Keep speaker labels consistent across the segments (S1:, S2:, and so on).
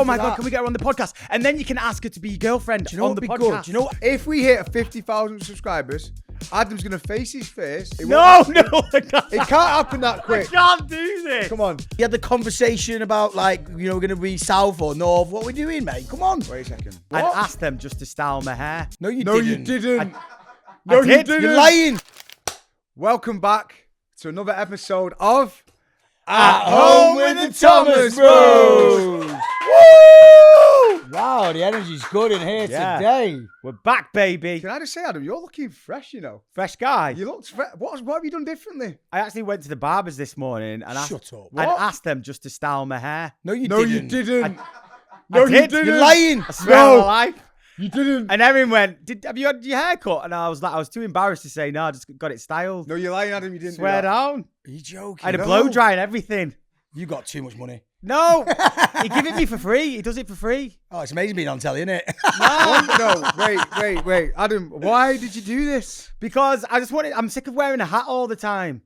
S1: oh my God, can we get her on the podcast? And then you can ask her to be your girlfriend on the podcast.
S2: Good? Do you know what? If we hit 50,000 subscribers, Adam's going to face his face.
S1: No, I can't.
S2: It can't happen that quick.
S1: I can't do this.
S2: Come on.
S3: You had the conversation about, like, you know, we're going to be south or north. What are we doing, mate? Come on.
S2: Wait a second.
S1: I'd asked them just to style my hair.
S3: No, you
S2: No,
S3: didn't.
S2: you didn't.
S1: I
S2: No, you
S1: did.
S2: didn't.
S3: You're lying.
S2: Welcome back to another episode of
S3: At Home with the Thomas Bros. Woo! Wow, the energy's good in here today.
S1: We're back, baby.
S2: Can I just say, Adam, you're looking fresh, you know.
S1: Fresh guy.
S2: You looked fresh. What have you done differently?
S1: I actually went to the barbers this morning and
S3: Shut up.
S1: I'd
S2: What?
S1: asked them just to style my hair.
S3: No, you
S2: No,
S3: didn't.
S2: you didn't.
S1: I did.
S2: didn't.
S3: You're lying.
S1: I swear on
S2: No.
S1: my life.
S2: You didn't.
S1: And Erin went, have you had your hair cut? And I was too embarrassed to say, no, I just got it styled.
S2: No, you're lying, Adam. You didn't.
S1: Swear
S2: do that.
S1: down.
S3: Are you joking?
S1: I had a
S2: No.
S1: blow dry and everything.
S3: You got too much money.
S1: No, he give it me for free. He does it for free.
S3: Oh, it's amazing being on telly, isn't it?
S2: No, wait. Adam, why did you do this?
S1: Because I'm sick of wearing a hat all the time.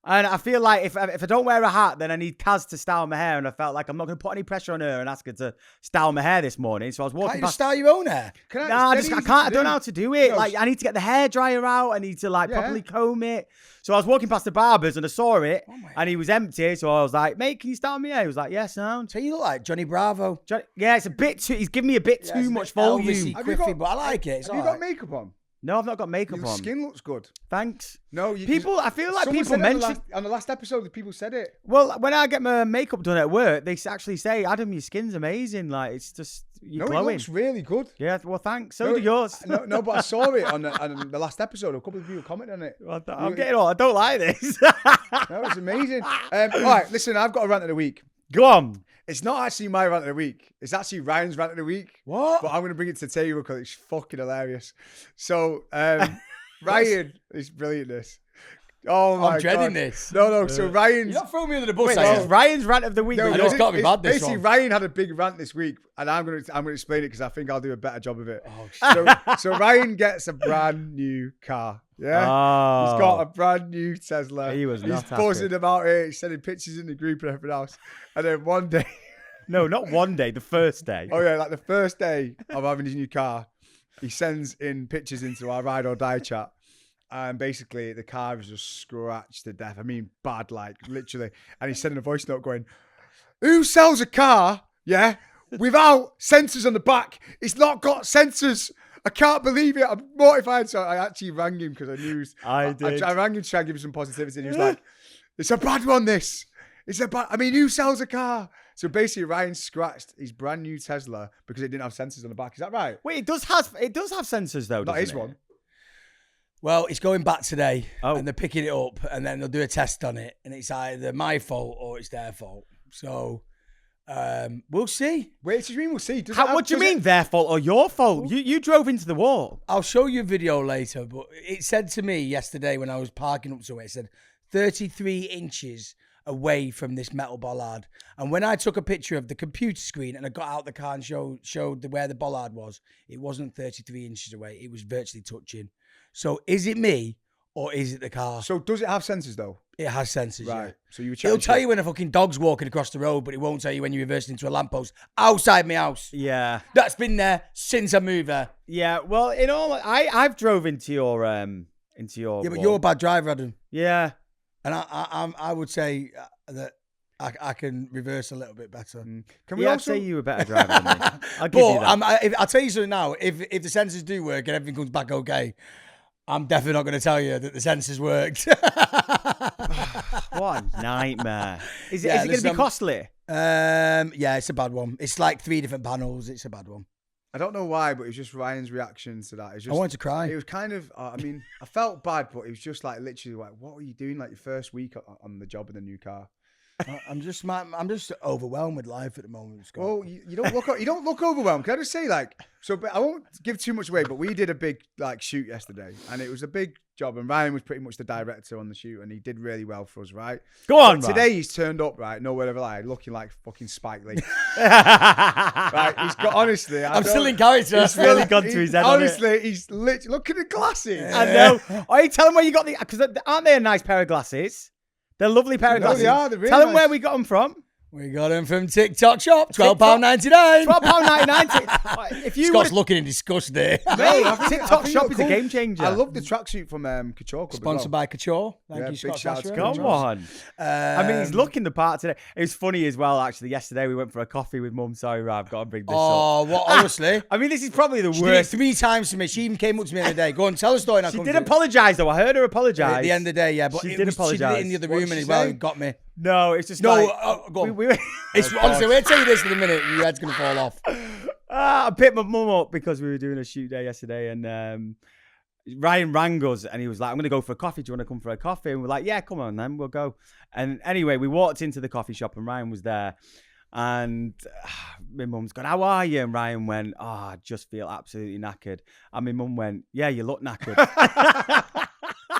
S1: And I feel like if I don't wear a hat, then I need Kaz to style my hair. And I felt like I'm not going to put any pressure on her and ask her to style my hair this morning. So I was
S3: Can't
S1: walking
S3: you just
S1: past.
S3: style your own hair?
S2: Can
S1: No, I
S2: it's dead
S1: can't.
S2: easy
S1: I
S2: to
S1: don't
S2: do.
S1: know how to do it.
S2: No,
S1: Like, I need to get the hair dryer out. I need to properly comb it. So I was walking past the barbers and I saw it, and he was empty. So I was like, "Mate, can you style me hair?" He was like, "Yeah, sound."
S3: So you look like Johnny Bravo.
S1: Yeah, it's a bit too. He's giving me a bit
S3: Yeah,
S1: too
S3: it's a
S1: much
S3: bit
S1: volume.
S3: Elvis-y, quiffy, but I like it. It's
S2: Have you
S3: all
S2: got
S3: right.
S2: makeup on?
S1: No, I've not got makeup
S2: Your
S1: on.
S2: skin looks good.
S1: Thanks.
S2: No,
S1: I feel like
S2: someone
S1: people
S2: said on the
S1: mention.
S2: on the last episode, people said it.
S1: Well, when I get my makeup done at work, they actually say, "Adam, your skin's amazing. Like, it's just you're
S2: No,
S1: glowing."
S2: it looks really good.
S1: Yeah, well, thanks. So
S2: No,
S1: do yours.
S2: No, but I saw it on the last episode. A couple of people commented on it.
S1: Well, I'm getting all. I don't like this.
S2: No, it's amazing. All right, listen, I've got a rant of the week.
S1: Go on.
S2: It's not actually my rant of the week. It's actually Ryan's rant of the week.
S3: What?
S2: But I'm going to bring it to the table because it's fucking hilarious. So, Ryan, it's brilliant, this. Oh, my God.
S3: I'm dreading this.
S2: No. So, Ryan's...
S3: You're not throwing me under the bus,
S1: Wait,
S3: are
S1: this
S3: you?
S1: is Ryan's rant of the week.
S2: No,
S1: but
S3: I know it's got to be bad, this
S2: basically,
S3: one.
S2: Ryan had a big rant this week, and I'm going to explain it because I think I'll do a better job of it.
S3: Oh,
S2: So Ryan gets a brand new car. Yeah,
S1: Oh.
S2: he's got a brand new Tesla.
S1: He was
S2: He's
S1: not happy.
S2: buzzing about it. He's sending pictures in the group and everything else. And then one day,
S1: No, not one day. The first day.
S2: oh yeah, like the first day of having his new car, he sends in pictures into our ride or die chat. And basically, the car is just scratched to death. I mean, bad, like literally. And he's sending a voice note going, "Who sells a car, yeah, without sensors on the back? It's not got sensors. I can't believe it. I'm mortified." So I actually rang him because I knew.
S1: I did.
S2: I rang him to try and give him some positivity. And he was like, "It's a bad one, this. It's a bad, I mean, who sells a car?" So basically, Ryan scratched his brand new Tesla because it didn't have sensors on the back. Is that right?
S1: Wait, it does have sensors though.
S2: Not
S1: doesn't
S2: his
S1: it?
S2: one.
S3: Well, it's going back today,
S1: Oh.
S3: and they're picking it up, and then they'll do a test on it, and it's either my fault or it's their fault. So we'll see.
S2: Wait, what do you mean we'll see? Does it have-
S1: What do you
S2: does it-
S1: mean their fault or your fault? You drove into the wall.
S3: I'll show you a video later, but it said to me yesterday when I was parking up somewhere, it said 33 inches away from this metal bollard. And when I took a picture of the computer screen and I got out the car and showed where the bollard was, it wasn't 33 inches away. It was virtually touching. So is it me or is it the car?
S2: So does it have sensors though?
S3: It has sensors,
S2: Right.
S3: yeah.
S2: So you were
S3: It'll
S2: checking
S3: tell
S2: shit.
S3: you when a fucking dog's walking across the road, but it won't tell you when you're reversing into a lamppost outside my house.
S1: Yeah.
S3: That's been there since I moved there.
S1: Yeah. Well, in all, I've drove into your
S3: Yeah, but
S1: wall.
S3: you're a bad driver, Adam.
S1: Yeah.
S3: And I would say that I can reverse a little bit better.
S2: Can we
S1: Yeah, I'd
S2: also?
S1: say you were a better driver than me. I'll give you that.
S3: But I'll tell you something now. If the sensors do work and everything comes back okay, I'm definitely not going to tell you that the sensors worked.
S1: What a nightmare. Is it
S3: Yeah,
S1: going to be
S3: listen,
S1: costly?
S3: Yeah, it's a bad one. It's like 3 different panels. It's a bad one.
S2: I don't know why, but it was just Ryan's reaction to that. It's just,
S3: I wanted to cry.
S2: It was kind of. I mean, I felt bad, but it was just like literally like, what were you doing? Like your first week on the job in the new car.
S3: I'm just overwhelmed with life at the moment, Scott.
S2: Well, you don't look overwhelmed. Can I just say but I won't give too much away, but we did a big shoot yesterday, and it was a big job, and Ryan was pretty much the director on the shoot, and he did really well for us, right?
S1: Go on,
S2: But
S1: Ryan.
S2: today he's turned up, right? Nowhere ever lied, looking like fucking Spike Lee. Right? He's got honestly.
S3: I'm still in character.
S1: It's really gone to his head, hasn't it?
S2: Honestly, he's literally look at the glasses.
S1: I know. Oh, you tell them where you got the... Because aren't they a nice pair of glasses? They're a lovely pair of
S2: No,
S1: glasses.
S2: they are. They're really
S1: Tell them
S2: nice.
S1: where we got them from.
S3: We got him from TikTok shop, £12.99.
S1: £12.99. If you
S3: Scott's
S1: would,
S3: looking in disgust there.
S1: mate,
S2: I
S1: TikTok
S2: think
S1: shop
S2: you're
S1: is a
S2: cool.
S1: game changer.
S2: I love the tracksuit from Couture Club.
S3: Sponsored by Couture. Thank
S2: Yeah,
S3: you,
S2: big
S3: Scott
S2: shout out to
S3: Sasser.
S2: Couture.
S1: Come on. I mean, he's
S3: Um,
S1: looking the part today. It was funny as well, actually. Yesterday, we went for a coffee with Mum. Sorry, Rob, I've got to bring this up.
S3: Oh, what? Honestly.
S1: I mean, this is probably the
S3: She did it
S1: worst.
S3: 3 times to me. She even came up to me the other day. Go on, tell the story. And I'll
S1: She
S3: come
S1: did
S3: to it.
S1: apologise, though. I heard her apologise.
S3: At the end of the day, yeah. But
S1: She
S3: it
S1: did
S3: was, she did it
S1: apologise.
S3: in the other
S2: What
S3: room
S2: did
S3: and
S2: she
S3: as well.
S2: say?
S3: It got me.
S1: No, it's just
S3: No,
S1: like...
S3: go on.
S1: we
S3: It's honestly, we'll tell you this in a minute. Your head's going to fall off.
S1: I picked my mum up because we were doing a shoot day yesterday, and Ryan rang us and he was like, I'm going to go for a coffee. Do you want to come for a coffee? And we're like, yeah, come on then, we'll go. And anyway, we walked into the coffee shop and Ryan was there. And my mum's gone, how are you? And Ryan went, oh, I just feel absolutely knackered. And my mum went, yeah, you look knackered.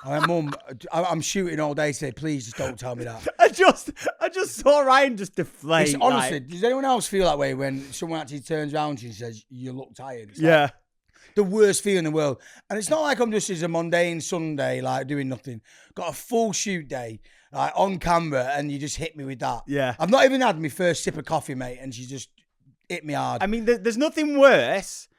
S3: I went, Mum, I'm shooting all day today. Please just don't tell me that.
S1: I just saw Ryan just deflate.
S3: It's, honestly, does anyone else feel that way when someone actually turns around to you and says, you look tired? It's like
S1: yeah.
S3: the worst feeling in the world. And it's not like I'm just as a mundane Sunday, like doing nothing. Got a full shoot day, like on camera, and you just hit me with that.
S1: Yeah.
S3: I've not even had my first sip of coffee, mate, and she just hit me hard.
S1: I mean, there's nothing worse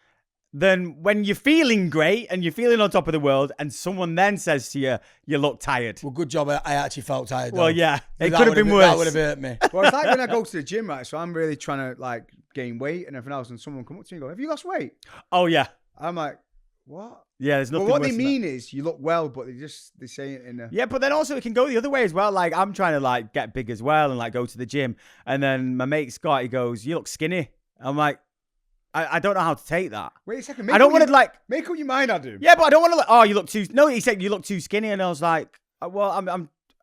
S1: than when you're feeling great and you're feeling on top of the world and someone then says to you, you look tired.
S3: Well, good job. I actually felt tired. Though.
S1: Well, yeah, it
S3: That
S1: could have been worse.
S3: That would have hurt me.
S2: Well, it's like when I go to the gym, right? So I'm really trying to like gain weight and everything else, and someone come up to me and go, "Have you lost weight?"
S1: Oh, yeah.
S2: I'm like, "What?"
S1: Yeah, there's
S2: But
S1: nothing
S2: what
S1: worse
S2: they
S1: than
S2: mean is you look well, but they say it in a.
S1: Yeah, but then also it can go the other way as well. Like, I'm trying to, like, get big as well and, like, go to the gym. And then my mate Scott, he goes, you look skinny. I'm like, I don't know how to take that.
S2: Wait a second.
S1: I don't want to, like...
S2: make up your mind. I do.
S1: Yeah, but I don't want to, like, oh, you look too... No, he said you look too skinny. And I was like, well,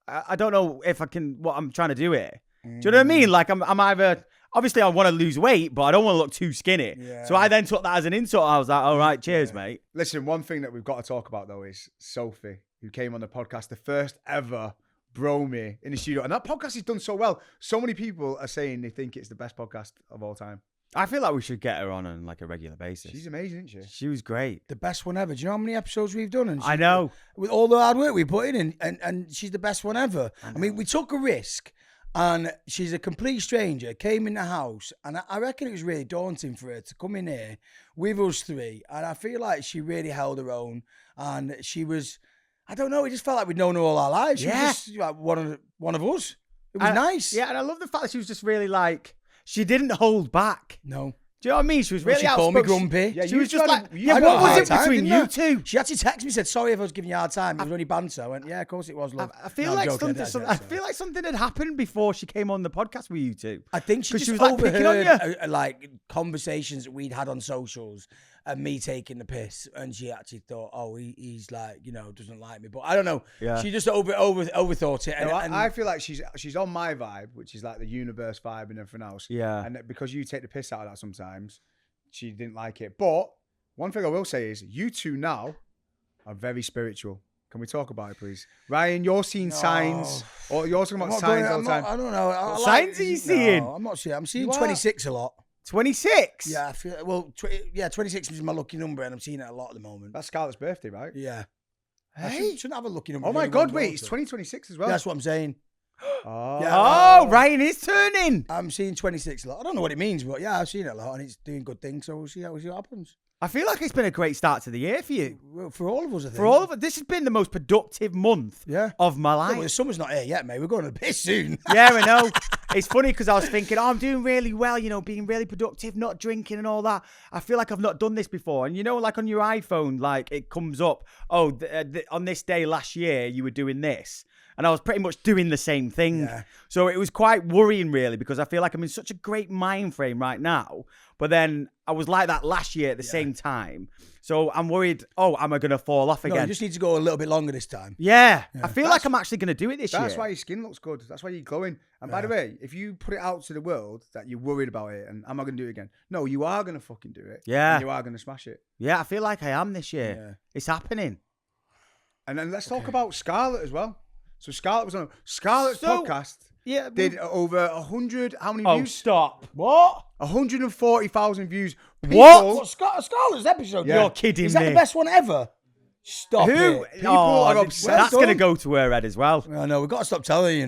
S1: I don't know if I can... What I'm trying to do here. Do you know what I mean? Like, I'm either... Obviously, I want to lose weight, but I don't want to look too skinny.
S3: Yeah.
S1: So I then took that as an insult. I was like, all right, cheers, mate.
S2: Listen, one thing that we've got to talk about though is Sophie, who came on the podcast, the first ever Bromie in the studio, and that podcast has done so well. So many people are saying they think it's the best podcast of all time.
S1: I feel like we should get her on like a regular basis.
S2: She's amazing, isn't she?
S1: She was great.
S3: The best one ever. Do you know how many episodes we've done? And
S1: I know.
S3: With all the hard work we put in, and she's the best one ever. I mean, we took a risk, and she's a complete stranger, came in the house, and I reckon it was really daunting for her to come in here with us 3, and I feel like she really held her own, and she was, I don't know, it just felt like we'd known her all our lives. She
S1: Yeah.
S3: was just like one of us. It was nice.
S1: Yeah, and I love the fact that she was just really like, she didn't hold back.
S3: No.
S1: Do you know what I mean? She was really
S3: She called me
S1: outspoken.
S3: grumpy.
S2: Yeah,
S1: She
S2: you
S1: was just
S2: tried
S1: like,
S2: to-
S1: yeah,
S2: you
S1: what
S2: got a
S1: was
S2: hard
S1: it
S2: time,
S1: between
S2: didn't
S1: you two?
S3: She actually texted me, said, sorry if I was giving you a hard time. It was only banter. I went, yeah, of course it was, love.
S1: I feel
S3: No, I'm
S1: like
S3: joking,
S1: I feel like something had happened before she came on the podcast with you two.
S3: I think she
S1: 'Cause
S3: just
S1: she was, like, picking on
S3: overheard like conversations that we'd had on socials and me taking the piss, and she actually thought, oh, he's like, doesn't like me. But I don't know.
S1: Yeah.
S3: She just overthought it. And,
S2: No,
S3: and
S2: I feel like she's on my vibe, which is like the universe vibe and everything else.
S1: Yeah.
S2: And because you take the piss out of that sometimes, she didn't like it. But one thing I will say is you two now are very spiritual. Can we talk about it, please? Ryan, you're seeing signs, or you're talking
S3: I'm
S2: about
S3: not going-
S2: signs all
S3: I'm
S2: the
S3: not-
S2: time.
S3: I don't know.
S1: What signs are you seeing?
S3: No, I'm not seeing. I'm seeing
S2: You are.
S3: 26 a lot.
S1: 26?
S3: Yeah, I feel, well, 26 is my lucky number, and I'm seeing it a lot at the moment.
S2: That's Scarlett's birthday, right?
S3: Yeah. I
S1: Hey.
S3: shouldn't have a lucky number.
S2: Oh
S3: if
S2: my
S3: only
S2: God,
S3: one
S2: wait, it's
S3: daughter.
S2: 2026 as well.
S3: That's what I'm saying.
S2: Oh.
S3: Yeah.
S1: Oh, Ryan is turning.
S3: I'm seeing 26 a lot. I don't know what it means, but yeah, I've seen it a lot, and it's doing good things. So we'll see what happens.
S1: I feel like it's been a great start to the year for you.
S3: Well, for all of us, I think.
S1: For all of it, this has been the most productive month
S3: Yeah.
S1: of my
S3: Yeah,
S1: life.
S3: well, the summer's not here yet, mate. We're going to the piss soon.
S1: Yeah, I know. It's funny because I was thinking, I'm doing really well, being really productive, not drinking and all that. I feel like I've not done this before. And like on your iPhone, like it comes up, oh, on this day last year, you were doing this. And I was pretty much doing the same thing.
S3: Yeah.
S1: So it was quite worrying, really, because I feel like I'm in such a great mind frame right now. But then I was like that last year at the same time. So I'm worried, am I going to fall off
S3: No,
S1: again?
S3: you just need to go a little bit longer this time.
S1: Yeah. I feel like I'm actually going to do it this year.
S2: That's why your skin looks good. That's why you're glowing. And by the way, if you put it out to the world that you're worried about it and am I going to do it again? No, you are going to fucking do it.
S1: Yeah.
S2: And you are going to smash it.
S1: Yeah, I feel like I am this year.
S3: Yeah.
S1: It's happening.
S2: And then let's talk about Scarlett as well. So Scarlett was on Scarlett's podcast.
S1: Yeah.
S2: Did over 100, how many
S1: Oh,
S2: views?
S1: stop. What?
S2: 140,000 views.
S1: What?
S3: What, Scarlett's episode?
S2: Yeah.
S1: You're kidding
S3: Is that
S1: me.
S3: the best one ever? Stop
S1: Who?
S3: it.
S2: People are obsessed.
S1: That's
S3: Well
S1: going to
S3: done.
S1: go to her head as well.
S3: I know, we've got to stop telling you,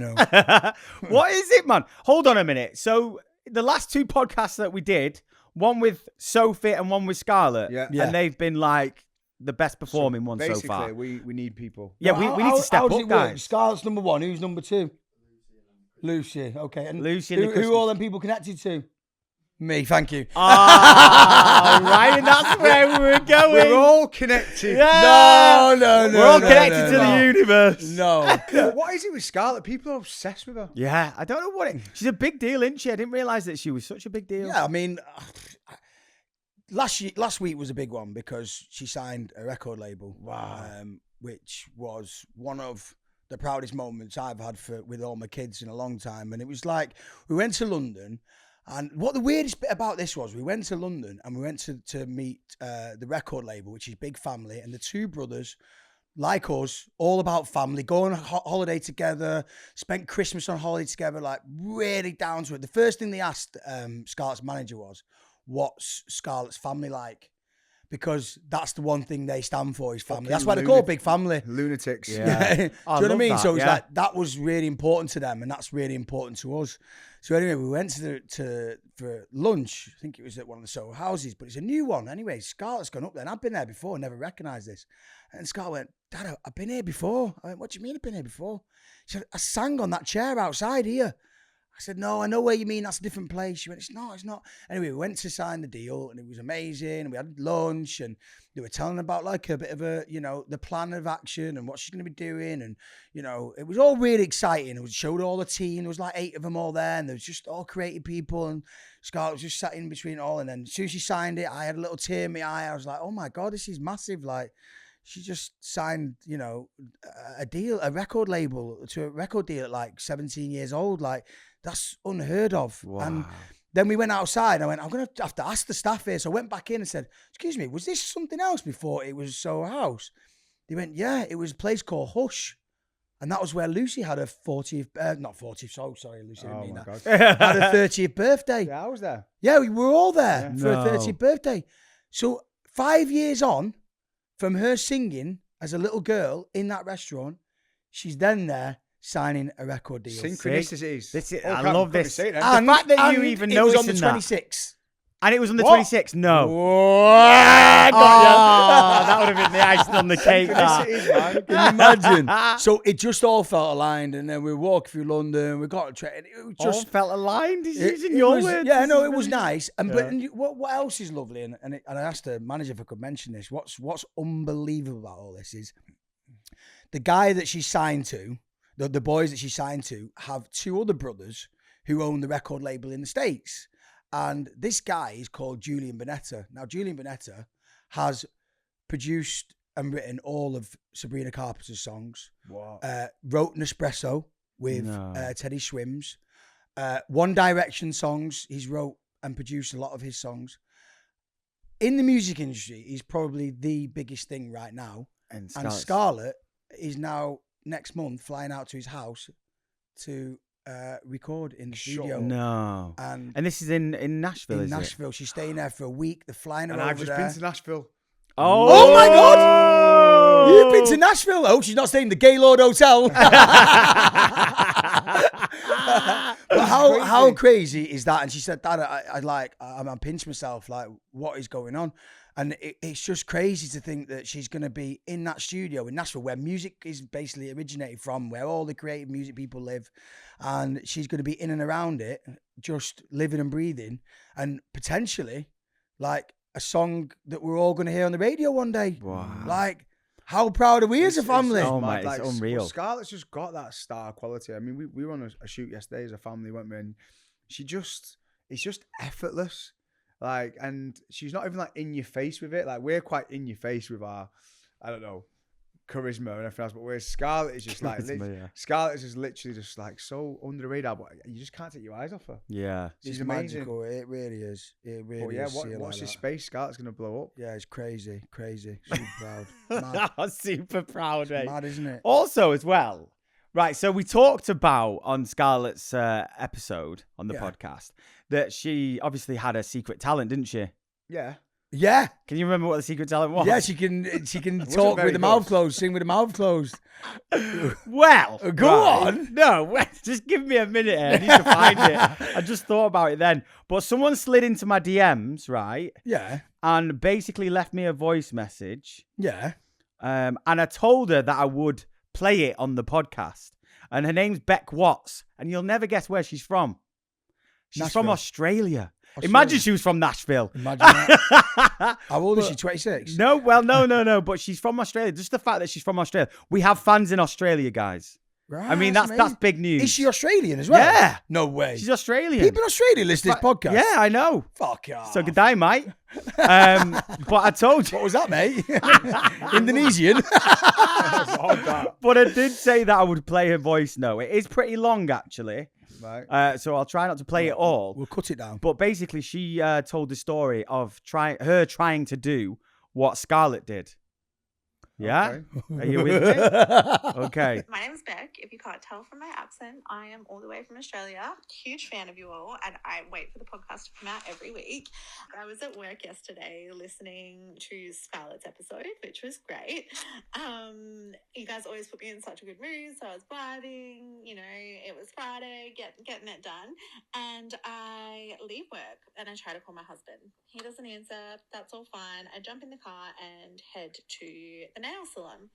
S1: What is it, man? Hold on a minute. So the last 2 podcasts that we did, one with Sophie and one with Scarlett,
S2: Yeah.
S3: Yeah.
S1: and they've been like the best performing ones so
S2: Basically,
S1: far.
S2: we need people.
S1: Yeah, we need to step
S3: how does
S1: up,
S3: it work?
S1: guys.
S3: Scarlett's number 1. Who's number 2? Lucy. Okay. And
S1: Lucy and the
S3: who
S1: Christmas-
S3: are all them people connected to? Me. Thank you.
S1: Ah, Ryan, that's where we're going.
S2: We're all connected.
S1: Yeah.
S3: No.
S1: We're all
S3: no,
S1: connected
S3: no,
S1: to
S3: no.
S1: the universe.
S3: No.
S2: What is it with Scarlett? People are obsessed with her.
S1: Yeah, I don't know what it. She's a big deal, isn't she? I didn't realize that she was such a big deal.
S3: Yeah, I mean, last week was a big one because she signed a record label.
S1: Wow.
S3: Which was one of the proudest moments I've had with all my kids in a long time. And it was like, we went to London, and what the weirdest bit about this was, we went to London and we went to meet the record label, which is big family, and the 2 brothers, like us, all about family, go on holiday together, spent Christmas on holiday together, like really down to it. The first thing they asked Scarlett's manager was, what's Scarlett's family like? Because that's the one thing they stand for, is family.
S2: Fucking
S3: That's why they're called Big Family.
S2: Lunatics.
S1: Yeah.
S3: Do you know
S1: I
S3: what I
S1: love
S3: mean?
S1: that,
S3: So it's
S1: yeah.
S3: like, that was really important to them, and that's really important to us. So anyway, we went for lunch. I think it was at one of the Soho houses, but it's a new one. Anyway, Scarlett's gone up there, and I've been there before, never recognised this. And Scarlett went, Dad, I've been here before. I went, what do you mean I've been here before? She said, I sang on that chair outside here. I said, no, I know where you mean. That's a different place. She went, it's not. Anyway, we went to sign the deal, and it was amazing. And we had lunch, and they were telling about like a bit of a, the plan of action and what she's going to be doing. And, it was all really exciting. It showed all the team. There was like 8 of them all there, and there was just all creative people. And Scarlett was just sat in between all. And then as soon as she signed it, I had a little tear in my eye. I was like, oh my God, this is massive. Like, she just signed, a record label to a record deal at like 17 years old. Like, that's unheard of.
S1: Wow.
S3: And then we went outside. I went, I'm going to have to ask the staff here. So I went back in and said, excuse me, was this something else before it was Soho House? They went, yeah, it was a place called Hush. And that was where Lucy had her 40th, not 40th, sorry, Lucy, I didn't mean
S2: my
S3: that.
S2: God.
S3: Had her 30th birthday.
S2: Yeah, I was there.
S3: Yeah, we were all there for
S1: No.
S3: her 30th birthday. So 5 years on from her singing as a little girl in that restaurant, she's then there signing a record deal.
S2: Synchronicities.
S1: This is,
S2: Oh,
S1: I
S2: can't
S1: love
S2: fucking
S1: this.
S2: say that.
S1: The fact that you
S3: and
S1: even
S3: it was
S1: noticed
S3: on the
S1: that.
S3: 26th.
S1: And it was on the
S2: What?
S1: 26th? No.
S3: What?
S1: Oh, that would have been the icing on the cake. that.
S2: Synchronicities, man.
S3: Can you imagine? So it just all felt aligned, and then we walked through London. We got a train. It was
S1: All
S3: just
S1: felt aligned. He's
S3: it-
S1: using
S3: it
S1: your
S3: was-
S1: words.
S3: Yeah,
S1: This
S3: no,
S1: is
S3: it was
S1: brilliant.
S3: nice. And
S1: Yeah.
S3: but and what else is lovely? And I asked the manager if I could mention this. What's unbelievable about all this is the guy that she signed to, the boys that she signed to, have 2 other brothers who own the record label in the States. And this guy is called Julian Bonetta. Now, Julian Bonetta has produced and written all of Sabrina Carpenter's songs.
S2: Wow.
S3: Wrote Nespresso with
S1: No.
S3: Teddy Swims. One Direction songs. He's wrote and produced a lot of his songs. In the music industry, he's probably the biggest thing right now.
S1: And
S3: And Scarlett is now, next month, flying out to his house to record in the
S2: Shut
S3: studio.
S2: up.
S1: No.
S3: And
S1: And this is in Nashville,
S3: in
S1: is it?
S3: Nashville. She's staying there for a week. They're flying her
S2: And
S3: over
S2: I've just
S3: there.
S2: been to Nashville.
S3: Oh my God! You've been to Nashville? Oh, she's not staying in the Gaylord Hotel. But how crazy is that? And she said, Dad, I'm pinch myself. Like, what is going on? And it's just crazy to think that she's going to be in that studio in Nashville, where music is basically originated from, where all the creative music people live. And she's going to be in and around it, just living and breathing. And potentially, like, a song that we're all going to hear on the radio one day.
S1: Wow.
S3: Like, how proud are we as a family?
S1: Oh,
S2: mad.
S1: mate, it's unreal.
S2: Scarlett's just got that star quality. I mean, we were on a shoot yesterday as a family, weren't we? And it's just effortless. Like, and she's not even like in your face with it. Like, we're quite in your face with our, I don't know, charisma and everything else. But whereas Scarlett is just like,
S1: Charisma, yeah.
S2: Scarlett is just literally just like so under the radar, but you just can't take your eyes off her.
S1: Yeah.
S2: She's
S3: It's
S2: amazing.
S3: magical. It really is. It really
S2: But yeah,
S3: is. See her
S2: watch
S3: like
S2: this
S3: that.
S2: space. Scarlett's gonna blow up.
S3: Yeah, it's crazy. Super proud. Mad.
S1: Super proud, mate.
S3: Mad, isn't it?
S1: Also, as well, right, so we talked about on Scarlett's episode on the
S3: Yeah.
S1: podcast that she obviously had a secret talent, didn't she?
S2: Yeah.
S3: Yeah.
S1: Can you remember what the secret talent was?
S3: Yeah, she can talk
S2: very
S3: with the mouth
S2: good.
S3: closed, sing with the mouth closed.
S1: Well,
S3: Go on.
S1: No, wait, just give me a minute here. I need to find it. I just thought about it then. But someone slid into my DMs, right?
S3: Yeah.
S1: And basically left me a voice message.
S3: Yeah.
S1: And I told her that I would play it on the podcast. And her name's Beck Watts. And you'll never guess where she's from. She's from
S3: Nashville.
S1: Australia.
S3: Australia.
S1: Imagine she was from Nashville.
S3: Imagine that. How old is she? 26?
S1: No, well, no. But she's from Australia. Just the fact that she's from Australia. We have fans in Australia, guys.
S3: Right,
S1: I mean, that's
S3: amazing.
S1: big news.
S3: Is she Australian as well?
S1: Yeah.
S3: No way.
S1: She's Australian.
S3: People in Australia listen to this podcast.
S1: Yeah, I know.
S3: Fuck off.
S1: So good day, mate. But I told you.
S3: What was that, mate? Indonesian.
S1: But I did say that I would play her voice note. It is pretty long, actually.
S2: Right.
S1: So I'll try not to play it all.
S3: We'll cut it down.
S1: But basically, she told the story of her trying to do what Scarlett did. Yeah?
S2: Okay.
S1: Are you with me? Okay.
S4: My name is Beck. If you can't tell from my accent, I am all the way from Australia. Huge fan of you all, and I wait for the podcast to come out every week. I was at work yesterday listening to Scarlett's episode, which was great. You guys always put me in such a good mood, so I was vibing. You know, it was Friday, getting it done, and I leave work and I try to call my husband. He doesn't answer. That's all fine. I jump in the car and head to the nail salon.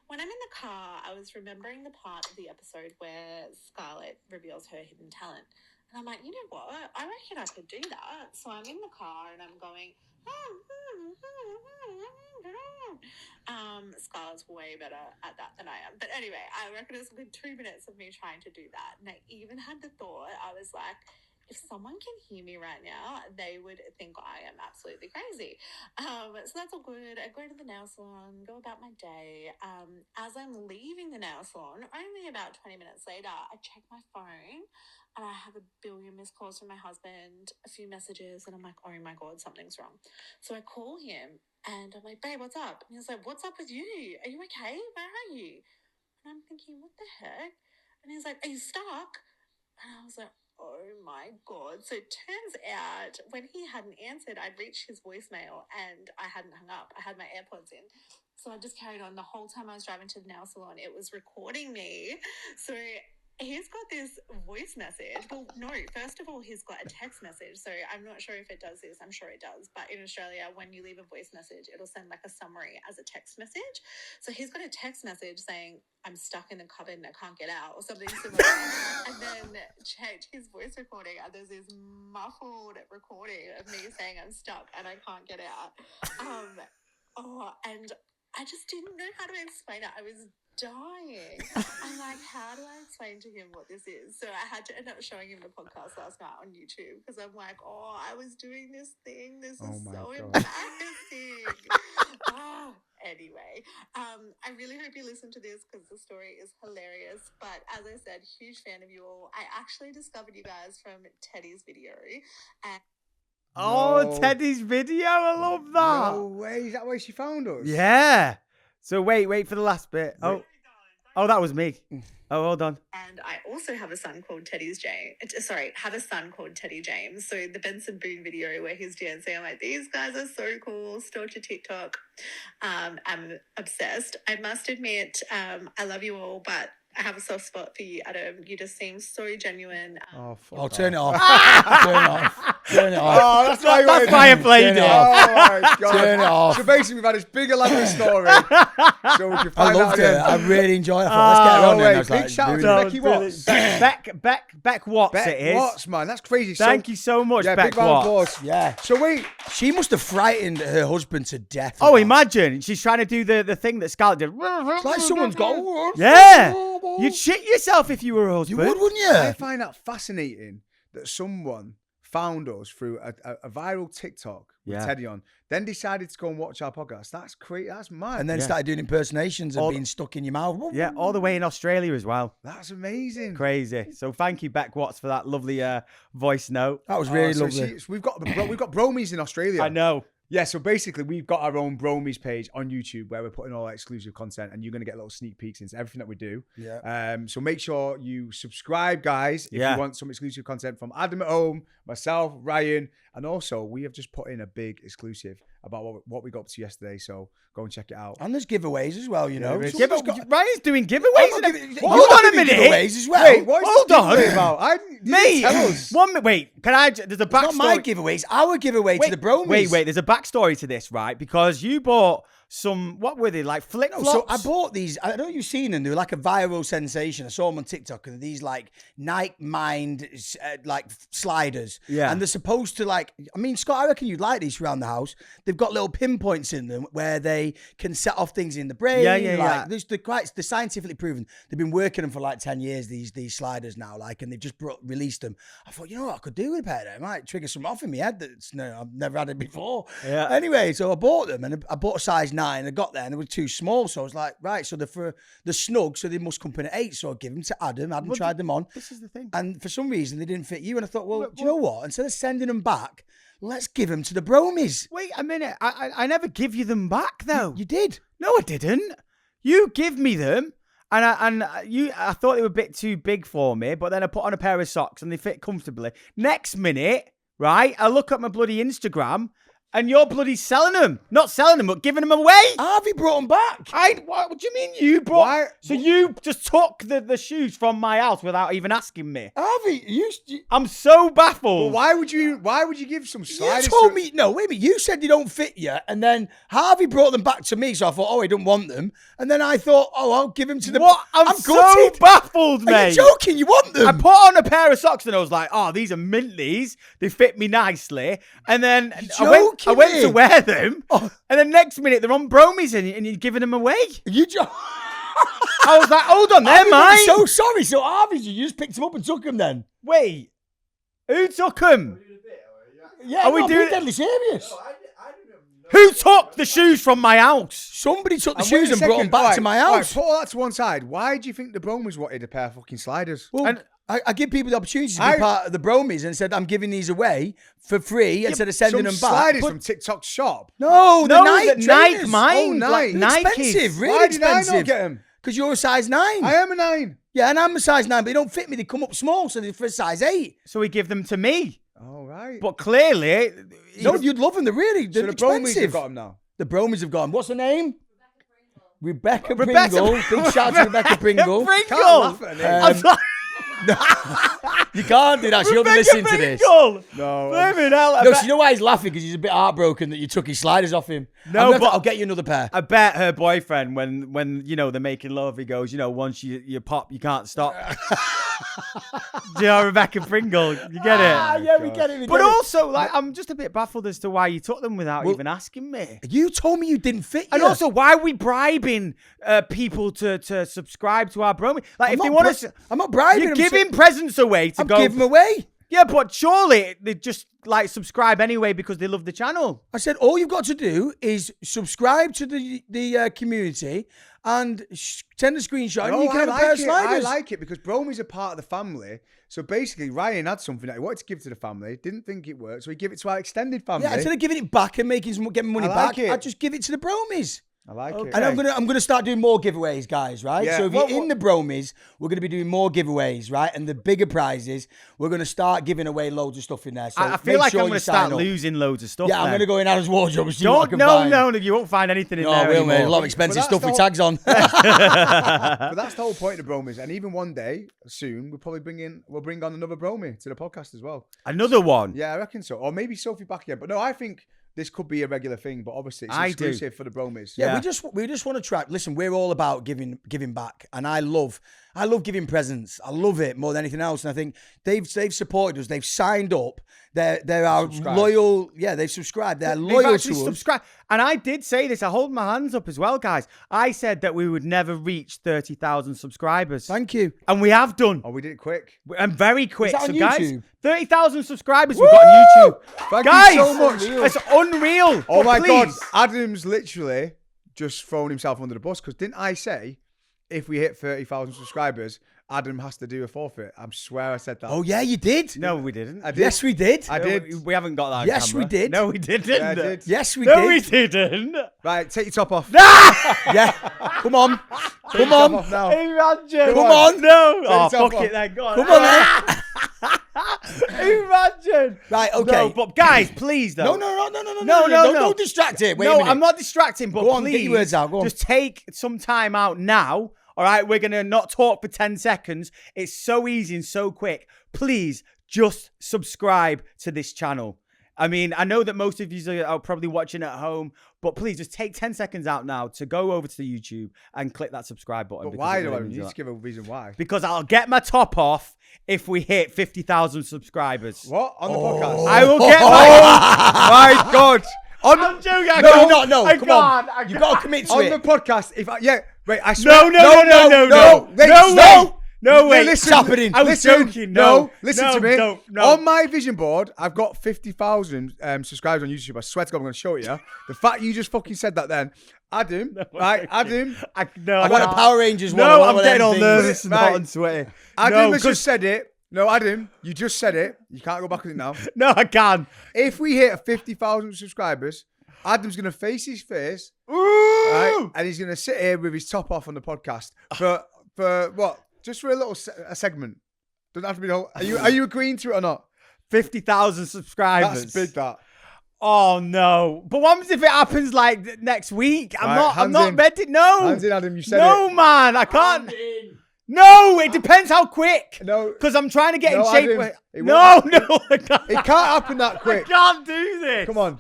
S4: When I'm in the car, I was remembering the part of the episode where Scarlett reveals her hidden talent. And I'm like, you know what? I reckon I could do that. So I'm in the car and I'm going, Scarlett's way better at that than I am. But anyway, I reckon it's a good 2 minutes of me trying to do that. And I even had the thought, I was like, if someone can hear me right now, they would think I am absolutely crazy. So that's all good. I go to the nail salon, go about my day. As I'm leaving the nail salon, only about 20 minutes later, I check my phone and I have a billion missed calls from my husband, a few messages, and I'm like, oh my God, something's wrong. So I call him and I'm like, babe, what's up? And he's like, what's up with you? Are you okay? Where are you? And I'm thinking, what the heck? And he's like, are you stuck? And I was like, oh my God. So it turns out when he hadn't answered, I'd reached his voicemail and I hadn't hung up. I had my AirPods in. So I just carried on the whole time I was driving to the nail salon. It was recording me. So he's got this voice message. Well, no, first of all, he's got a text message. So I'm not sure if it does this. I'm sure it does. But in Australia, when you leave a voice message, it'll send like a summary as a text message. So he's got a text message saying, I'm stuck in the cupboard and I can't get out, or something similar. And then checked his voice recording and there's this muffled recording of me saying I'm stuck and I can't get out. And I just didn't know how to explain it. I was dying. I'm like, how do I explain to him what this is? So I had to end up showing him the podcast last night on YouTube because I'm like, oh, I was doing this thing. This is so embarrassing. Anyway, I really hope you listen to this because the story is hilarious. But as I said, huge fan of you all. I actually discovered you guys from Teddy's video. And
S1: Oh, Teddy's video. I love that.
S2: No way. Is that why she found us?
S1: Yeah. So wait for the last bit. Oh, that was me. Oh, hold on.
S4: And I also have a son called Teddy James. So the Benson Boone video where he's dancing, I'm like, these guys are so cool. Stalked your TikTok. I'm obsessed. I must admit, I love you all, but I have a soft spot for you, Adam. You just seem so genuine.
S3: Oh, turn it off. Turn it off. Turn it off.
S2: Oh, that's why
S1: That's why I played
S3: Turn
S1: it.
S3: it
S2: Oh
S3: off.
S2: my God.
S3: Turn it off.
S2: So basically, we've had this big elaborate story. So we can
S3: I
S2: find out
S3: loved it.
S2: again.
S3: I really enjoyed it. I thought, let's get her on then. I was
S2: big
S3: like,
S2: shout out
S3: dude,
S2: to Becky Watts.
S1: Beck Watts
S2: Beck
S1: it is.
S2: Watts, man. That's crazy.
S1: Thank you so much,
S2: Yeah,
S1: Beck
S2: big round of
S1: Watts.
S2: applause.
S3: Yeah.
S2: So wait.
S3: She must have frightened her husband to death.
S1: Oh,
S3: with that.
S1: imagine. She's trying to do the thing that Scarlett did.
S3: It's like someone's got.
S1: Yeah. You'd shit yourself if you were a
S3: You
S1: husband.
S3: would, wouldn't
S2: I
S3: you?
S2: find that fascinating that someone found us through a viral TikTok with
S1: Yeah.
S2: Teddy on, then decided to go and watch our podcast. That's crazy. That's mad.
S3: And then started doing impersonations and
S1: All-
S3: being stuck in your mouth.
S1: Yeah, all the way in Australia as well.
S2: That's amazing.
S1: Crazy. So thank you, Beck Watts, for that lovely voice note.
S3: That was really
S2: So
S3: lovely.
S2: we've got bromies in Australia.
S1: I know.
S2: Yeah, so basically we've got our own Bromies page on YouTube where we're putting all that exclusive content, and you're going to get little sneak peeks into everything that we do.
S3: Yeah.
S2: So make sure you subscribe, guys, if
S1: Yeah.
S2: you want some exclusive content from Adam at home, myself, Ryan, and also we have just put in a big exclusive about what we got up to yesterday. So go and check it out.
S3: And there's giveaways as well, you know.
S2: there is.
S3: Somebody's got-
S1: Ryan's doing giveaways.
S3: I'm not giving-
S1: Hold
S3: you're
S1: on a
S3: giving
S1: minute.
S3: Giveaways as well.
S2: Wait, what is
S1: Hold
S2: this
S1: on.
S2: giveaway about? You didn't
S1: Mate,
S2: tell us.
S1: wait. Can I? There's a
S3: It's not my
S1: backstory.
S3: giveaways. Our giveaway to the Bromies.
S1: Wait. There's a backstory to this, right? Because you bought some. What were they like? Flip flops.
S3: So I bought these. I don't know if you've seen them. They were like a viral sensation. I saw them on TikTok, and these like Nike Mind like sliders.
S1: Yeah.
S3: And they're supposed to like. I mean, Scott, I reckon you'd like these around the house. They've got little pinpoints in them where they can set off things in the brain.
S1: Yeah.
S3: They're scientifically proven. They've been working them for like 10 years. These sliders now, like, and they've just released them. I thought, you know what I could do with a pair of them? I might trigger some off in my head. I've never had it before.
S1: Yeah.
S3: Anyway, so I bought them, and I bought a size 9. I got there, and they were too small. So I was like, right, so they're snug, so they must come in at 8. So I give them to Adam. Adam tried them on.
S1: This is the thing.
S3: And for some reason, they didn't fit you. And I thought, well, do you know what? Instead of sending them back, let's give them to the Bromies.
S1: Wait a minute. I never give you them back though.
S3: You did.
S1: No, I didn't. You give me them, and I thought they were a bit too big for me, but then I put on a pair of socks and they fit comfortably. Next minute, right, I look at my bloody Instagram, and you're bloody selling them. Not selling them, but giving them away.
S3: Harvey brought them back.
S1: What do you mean you brought?
S2: Why-
S1: So you just took the shoes from my house without even asking me?
S3: Harvey, you
S1: I'm so baffled.
S2: But why would you give some sliders?
S3: told me, no, wait a minute, you said they don't fit you, and then Harvey brought them back to me, so I thought, oh, he don't want them, and then I thought, oh, I'll give them to the...
S1: What? I'm so
S3: gutted.
S1: baffled,
S3: Are
S1: mate.
S3: you joking? You want them?
S1: I put on a pair of socks and I was like, oh, these are mint these. They fit me nicely. And then I went
S3: joking
S1: to
S3: me?
S1: wear them.
S3: Oh.
S1: And then next minute they're on Bromies and you're giving them away.
S3: You joking?
S1: I was like, hold on, they're mine.
S3: So sorry. So Harvey, you just picked them up and took them then?
S1: Wait, who took them?
S3: Yeah,
S1: Are we
S3: no,
S1: doing
S3: being deadly serious.
S1: Who took the shoes from my house?
S3: Somebody took the
S2: And wait
S3: shoes
S2: a
S3: and brought them
S2: second,
S3: back
S2: alright,
S3: to my
S2: alright,
S3: house.
S2: put all that to one side. Why do you think the Bromies wanted a pair of fucking sliders?
S3: Well,
S1: And-
S3: I give people the opportunity to be
S2: I-
S3: part of the Bromies and said, I'm giving these away for free instead of sending
S2: Some
S3: them back.
S2: sliders
S3: But-
S2: from TikTok's shop.
S3: no, the
S1: No,
S3: Nike
S1: the Nike
S3: trainers.
S1: mine.
S2: Oh, Nike.
S1: Like,
S3: Expensive,
S1: Nikes.
S3: really
S2: Why did I
S3: expensive.
S2: not get them?
S3: Because you're a size 9.
S2: I am a 9.
S3: Yeah, and I'm a size 9, but they don't fit me. They come up small, so they're for a size 8.
S1: So we give them to me.
S2: All right.
S1: But clearly,
S3: No, you'd love them. They're really
S2: So
S3: they're
S2: the Bromies
S3: expensive.
S2: have got them now.
S3: The Bromies have gone. What's her name? Rebecca
S1: Rebecca
S3: Pringle. Big shout out to Rebecca Pringle.
S2: Can't laugh at her name.
S1: I'm sorry.
S3: You can't do that. She'll be
S1: Rebecca
S3: listening to this.
S1: Pringle.
S2: No.
S1: Flipping hell, I
S3: No,
S1: bet-
S3: so you know why he's laughing? Because he's a bit heartbroken that you took his sliders off him.
S1: No, but-
S3: I'll get you another pair.
S1: I bet her boyfriend, when you know they're making love, he goes, you know, once you pop, you can't stop. Do you know Rebecca Pringle? You get it?
S3: Ah, yeah, we get it. we
S1: But
S3: get it.
S1: also, like, I'm just a bit baffled as to why you took them without even asking me.
S3: You told me you didn't fit.
S1: And
S3: you.
S1: also, why are we bribing people to subscribe to our Bromie? Like, if they
S3: not
S1: want
S3: bri-
S1: to,
S3: I'm not bribing
S1: you're
S3: them,
S1: giving presents away to
S3: I'm
S1: go.
S3: giving them away.
S1: Yeah, but surely they just like subscribe anyway because they love the channel.
S3: I said all you've got to do is subscribe to the community and send a screenshot, and
S2: No,
S3: you can
S2: I
S3: have a pair of
S2: like it. I
S3: sliders.
S2: like it because Bromies are part of the family. So basically, Ryan had something that he wanted to give to the family, didn't think it worked, so he gave it to our extended family.
S3: Yeah, instead of giving it back and getting money
S2: I like
S3: back,
S2: it.
S3: I'd just give it to the Bromies.
S2: I like it.
S3: And I'm gonna start doing more giveaways, guys. Right.
S2: Yeah.
S3: So if you're
S2: What-
S3: in the Bromies, we're gonna be doing more giveaways, right? And the bigger prizes, we're gonna start giving away loads of stuff in there. So
S1: I feel
S3: make
S1: like
S3: sure
S1: I'm
S3: you
S1: going to
S3: sign
S1: start
S3: up.
S1: losing loads of stuff.
S3: Yeah, I'm
S1: then.
S3: gonna go in Adam's wardrobe and see what I can
S1: No,
S3: find.
S1: no, you won't find anything in
S3: No,
S1: there
S3: I will,
S1: anymore.
S3: mate. A lot of expensive
S2: that's
S3: stuff
S2: the
S3: with
S2: whole-
S3: tags on.
S2: But that's the whole point of Bromies. And even one day soon, we'll bring on another Bromie to the podcast as well.
S1: Another one.
S2: Yeah, I reckon so. Or maybe Sophie back again. But no, I think this could be a regular thing. But obviously, it's
S1: I do.
S2: exclusive for the Bromies.
S3: Yeah,
S1: Yeah.
S3: we just want to track. Listen, we're all about giving back, and I love giving presents. I love it more than anything else, and I think they've supported us. They've signed up. They're our
S2: Subscribed.
S3: loyal. Yeah, they've subscribed. They're
S1: They've
S3: loyal
S1: actually
S3: to us.
S1: subscribed. And I did say this. I hold my hands up as well, guys. I said that we would never reach 30,000 subscribers.
S3: Thank you.
S1: And we have done.
S2: Oh, we did it quick.
S1: And very quick.
S3: that on
S1: So, guys,
S3: YouTube?
S1: 30,000 subscribers we've got on YouTube.
S2: Thank
S1: Guys,
S2: you so much.
S1: it's unreal.
S2: Oh
S1: But
S2: my God.
S1: please,
S2: Adam's literally just thrown himself under the bus because didn't I say if we hit 30,000 subscribers, Adam has to do a forfeit. I swear I said that.
S3: Oh yeah, you did.
S1: No, we didn't.
S2: I did.
S3: Yes, we did.
S2: I did.
S1: We haven't got that. on
S3: Yes, we
S1: camera.
S3: did.
S1: No, we didn't.
S2: Yeah, I did.
S3: Yes, we
S1: No,
S3: did.
S1: we didn't.
S2: Right, take your top off.
S3: Yeah. Come on. Come
S2: Top
S3: on.
S2: off now.
S1: Imagine.
S3: Come on.
S1: No. Oh,
S2: your top
S1: fuck
S2: off.
S1: it then. Go on.
S3: Come on. Then.
S1: Imagine.
S3: Right. Okay.
S1: No, but guys, please though.
S3: No.
S1: No.
S3: Don't distract it. Wait a
S1: No,
S3: minute.
S1: I'm not distracting, but
S3: Go on,
S1: please,
S3: get your words out, go on.
S1: just take some time out now. All right, we're gonna not talk for 10 seconds. It's so easy and so quick. Please just subscribe to this channel. I mean, I know that most of you are probably watching at home, but please just take 10 seconds out now to go over to the YouTube and click that subscribe button.
S2: But
S1: because
S2: why
S1: it
S2: do
S1: really
S2: I
S1: means
S2: need
S1: a
S2: to
S1: lot.
S2: give a reason why?
S1: Because I'll get my top off if we hit 50,000 subscribers.
S2: What? On the podcast?
S1: I will get my...
S2: My God. On
S1: I'm
S2: the,
S1: joking. I
S3: No,
S1: can't.
S3: no, no.
S1: I
S3: Come on.
S1: can't. I
S3: You
S1: can't.
S3: got to commit to
S2: on
S3: it.
S2: the podcast, if I, yeah, wait, I swear.
S1: No.
S2: wait,
S1: No,
S2: stop.
S1: wait. No, wait.
S2: listen,
S3: It's happening.
S1: I was
S2: listen,
S1: joking.
S2: No,
S1: No.
S2: listen
S1: No,
S2: to me.
S1: don't. No.
S2: On my vision board, I've got 50,000 subscribers on YouTube. I swear to God, I'm going to show you. The fact you just fucking said that then. Adam, right, Adam.
S1: I
S3: I want a Power Rangers one.
S1: No,
S3: I
S1: I'm
S3: want
S1: getting all
S3: them
S1: nervous
S3: things.
S1: and
S2: Right.
S1: hot and sweaty.
S2: Adam
S1: No,
S2: has
S1: 'cause-
S2: just said it. No, Adam, you just said it. You can't go back on it now.
S1: No, I can't.
S2: If we hit 50,000 subscribers, Adam's going to face his face,
S1: Ooh!
S2: right, and he's going to sit here with his top off on the podcast for what? Just for a little a segment. Doesn't have to be the whole. Are you agreeing to it or not?
S1: 50,000 subscribers.
S2: That's big. That.
S1: Oh no! But what happens if it happens like next week? I'm
S2: Right,
S1: not. I'm
S2: hands
S1: not
S2: in.
S1: ready. No.
S2: Hands in, Adam. You said
S1: No,
S2: it.
S1: man. I can't. No, it depends how quick.
S2: No,
S1: Because I'm trying to get
S2: No,
S1: in shape.
S2: Adam,
S1: with-
S2: it
S1: No,
S2: won't.
S1: no, I can't.
S2: it can't happen that
S1: I
S2: quick.
S1: can't do this.
S2: Come on.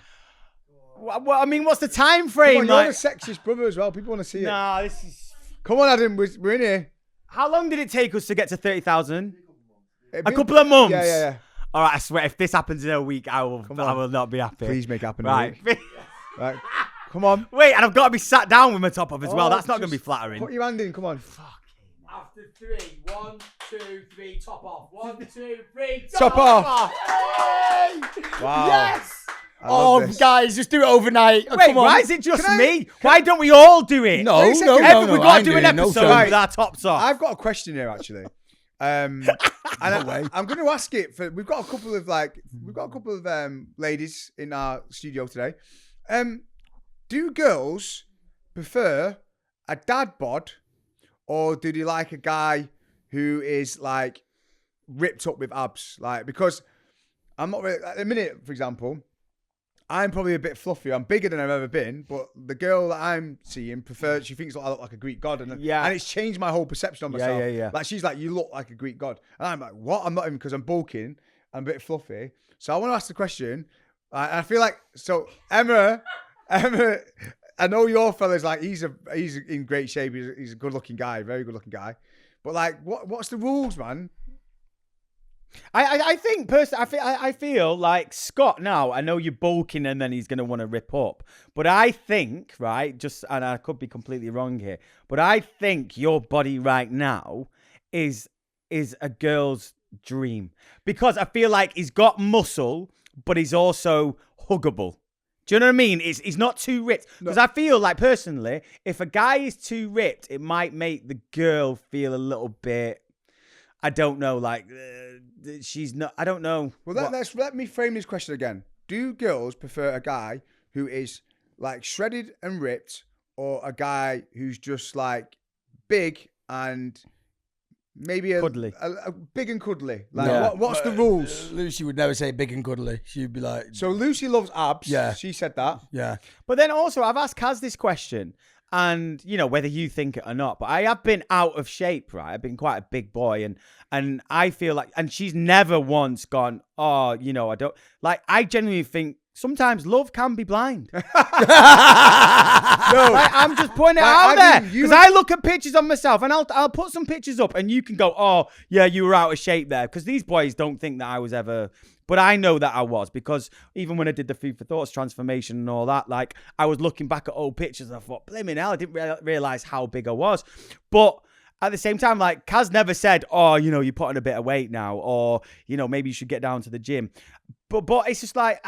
S1: Well, I mean, what's the time
S2: Come
S1: frame?
S2: on, you're
S1: like?
S2: the sexiest brother as well. People want to see it.
S1: Nah, this is.
S2: Come on, Adam. We're in here.
S1: How long did it take us to get to 30,000?
S2: It'd
S1: A
S2: be-
S1: couple of months.
S2: Yeah.
S1: All right, I swear, if this happens in a week, I will
S2: on.
S1: not be happy.
S2: Please make it happen.
S1: Right.
S2: Right. Come on.
S1: Wait, and I've got to be sat down with my top off as well.
S2: Oh,
S1: That's not going to be
S2: just
S1: flattering.
S2: Put your hand in. Come on.
S3: After 3, 1, 2, 3, top off. 1, 2, 3,
S2: Top off. Wow.
S3: Yes.
S2: I love
S3: Oh,
S2: this.
S3: guys, just do it overnight. Oh,
S1: Wait,
S3: come on.
S1: why is it just
S2: Can I-
S1: me? Why don't we all do it?
S3: No,
S2: Wait a second.
S3: no,
S1: We've
S3: no.
S1: got to
S3: I'm
S1: do an
S3: doing it. No,
S1: episode
S3: sorry.
S1: with our tops off.
S2: I've got a question here actually. And I'm going to ask it for. We've got a couple of ladies in our studio today. Do girls prefer a dad bod, or do they like a guy who is like ripped up with abs? Like, because I'm not really, at the minute, for example, I'm probably a bit fluffy. I'm bigger than I've ever been, but the girl that I'm seeing prefers, she thinks I look like a Greek god. And it's changed my whole perception of myself.
S1: Yeah.
S2: Like, she's like, you look like a Greek god. And I'm like, what? I'm not even, because I'm bulking, I'm a bit fluffy. So I want to ask the question. I feel like, so Emma, I know your fella's like, he's in great shape. He's a good looking guy, very good looking guy. But like, what's the rules, man?
S1: I think personally, I feel like Scott now, I know you're bulking and then he's going to want to rip up. But I think, right, and I could be completely wrong here, but I think your body right now is a girl's dream. Because I feel like he's got muscle, but he's also huggable. Do you know what I mean? He's not too ripped. Because I feel like, personally, if a guy is too ripped, it might make the girl feel a little bit, I don't know, like, she's not, I don't know.
S2: Well, let me frame this question again. Do girls prefer a guy who is like shredded and ripped, or a guy who's just like big and maybe
S1: Cuddly.
S2: a big and cuddly? Like,
S1: Yeah.
S2: what's the rules?
S3: Lucy would never say big and cuddly. She'd be like,
S2: So Lucy loves abs.
S3: Yeah.
S2: She said that.
S3: yeah.
S1: But then also, I've asked Kaz this question, and you know whether you think it or not. But I have been out of shape, right? I've been quite a big boy, and I feel like, and she's never once gone, oh, you know, I don't like. I genuinely think sometimes love can be blind.
S2: No,
S1: Like, I'm just pointing it
S2: Like,
S1: out
S2: I
S1: there
S2: mean,
S1: because I look at pictures of myself, and I'll put some pictures up, and you can go, oh yeah, you were out of shape there, because these boys don't think that I was ever. But I know that I was, because even when I did the Food for Thoughts transformation and all that, like, I was looking back at old pictures and I thought, blimey hell, I didn't realize how big I was. But at the same time, like, Kaz never said, oh, you know, you're putting a bit of weight now, or, you know, maybe you should get down to the gym. But it's just like,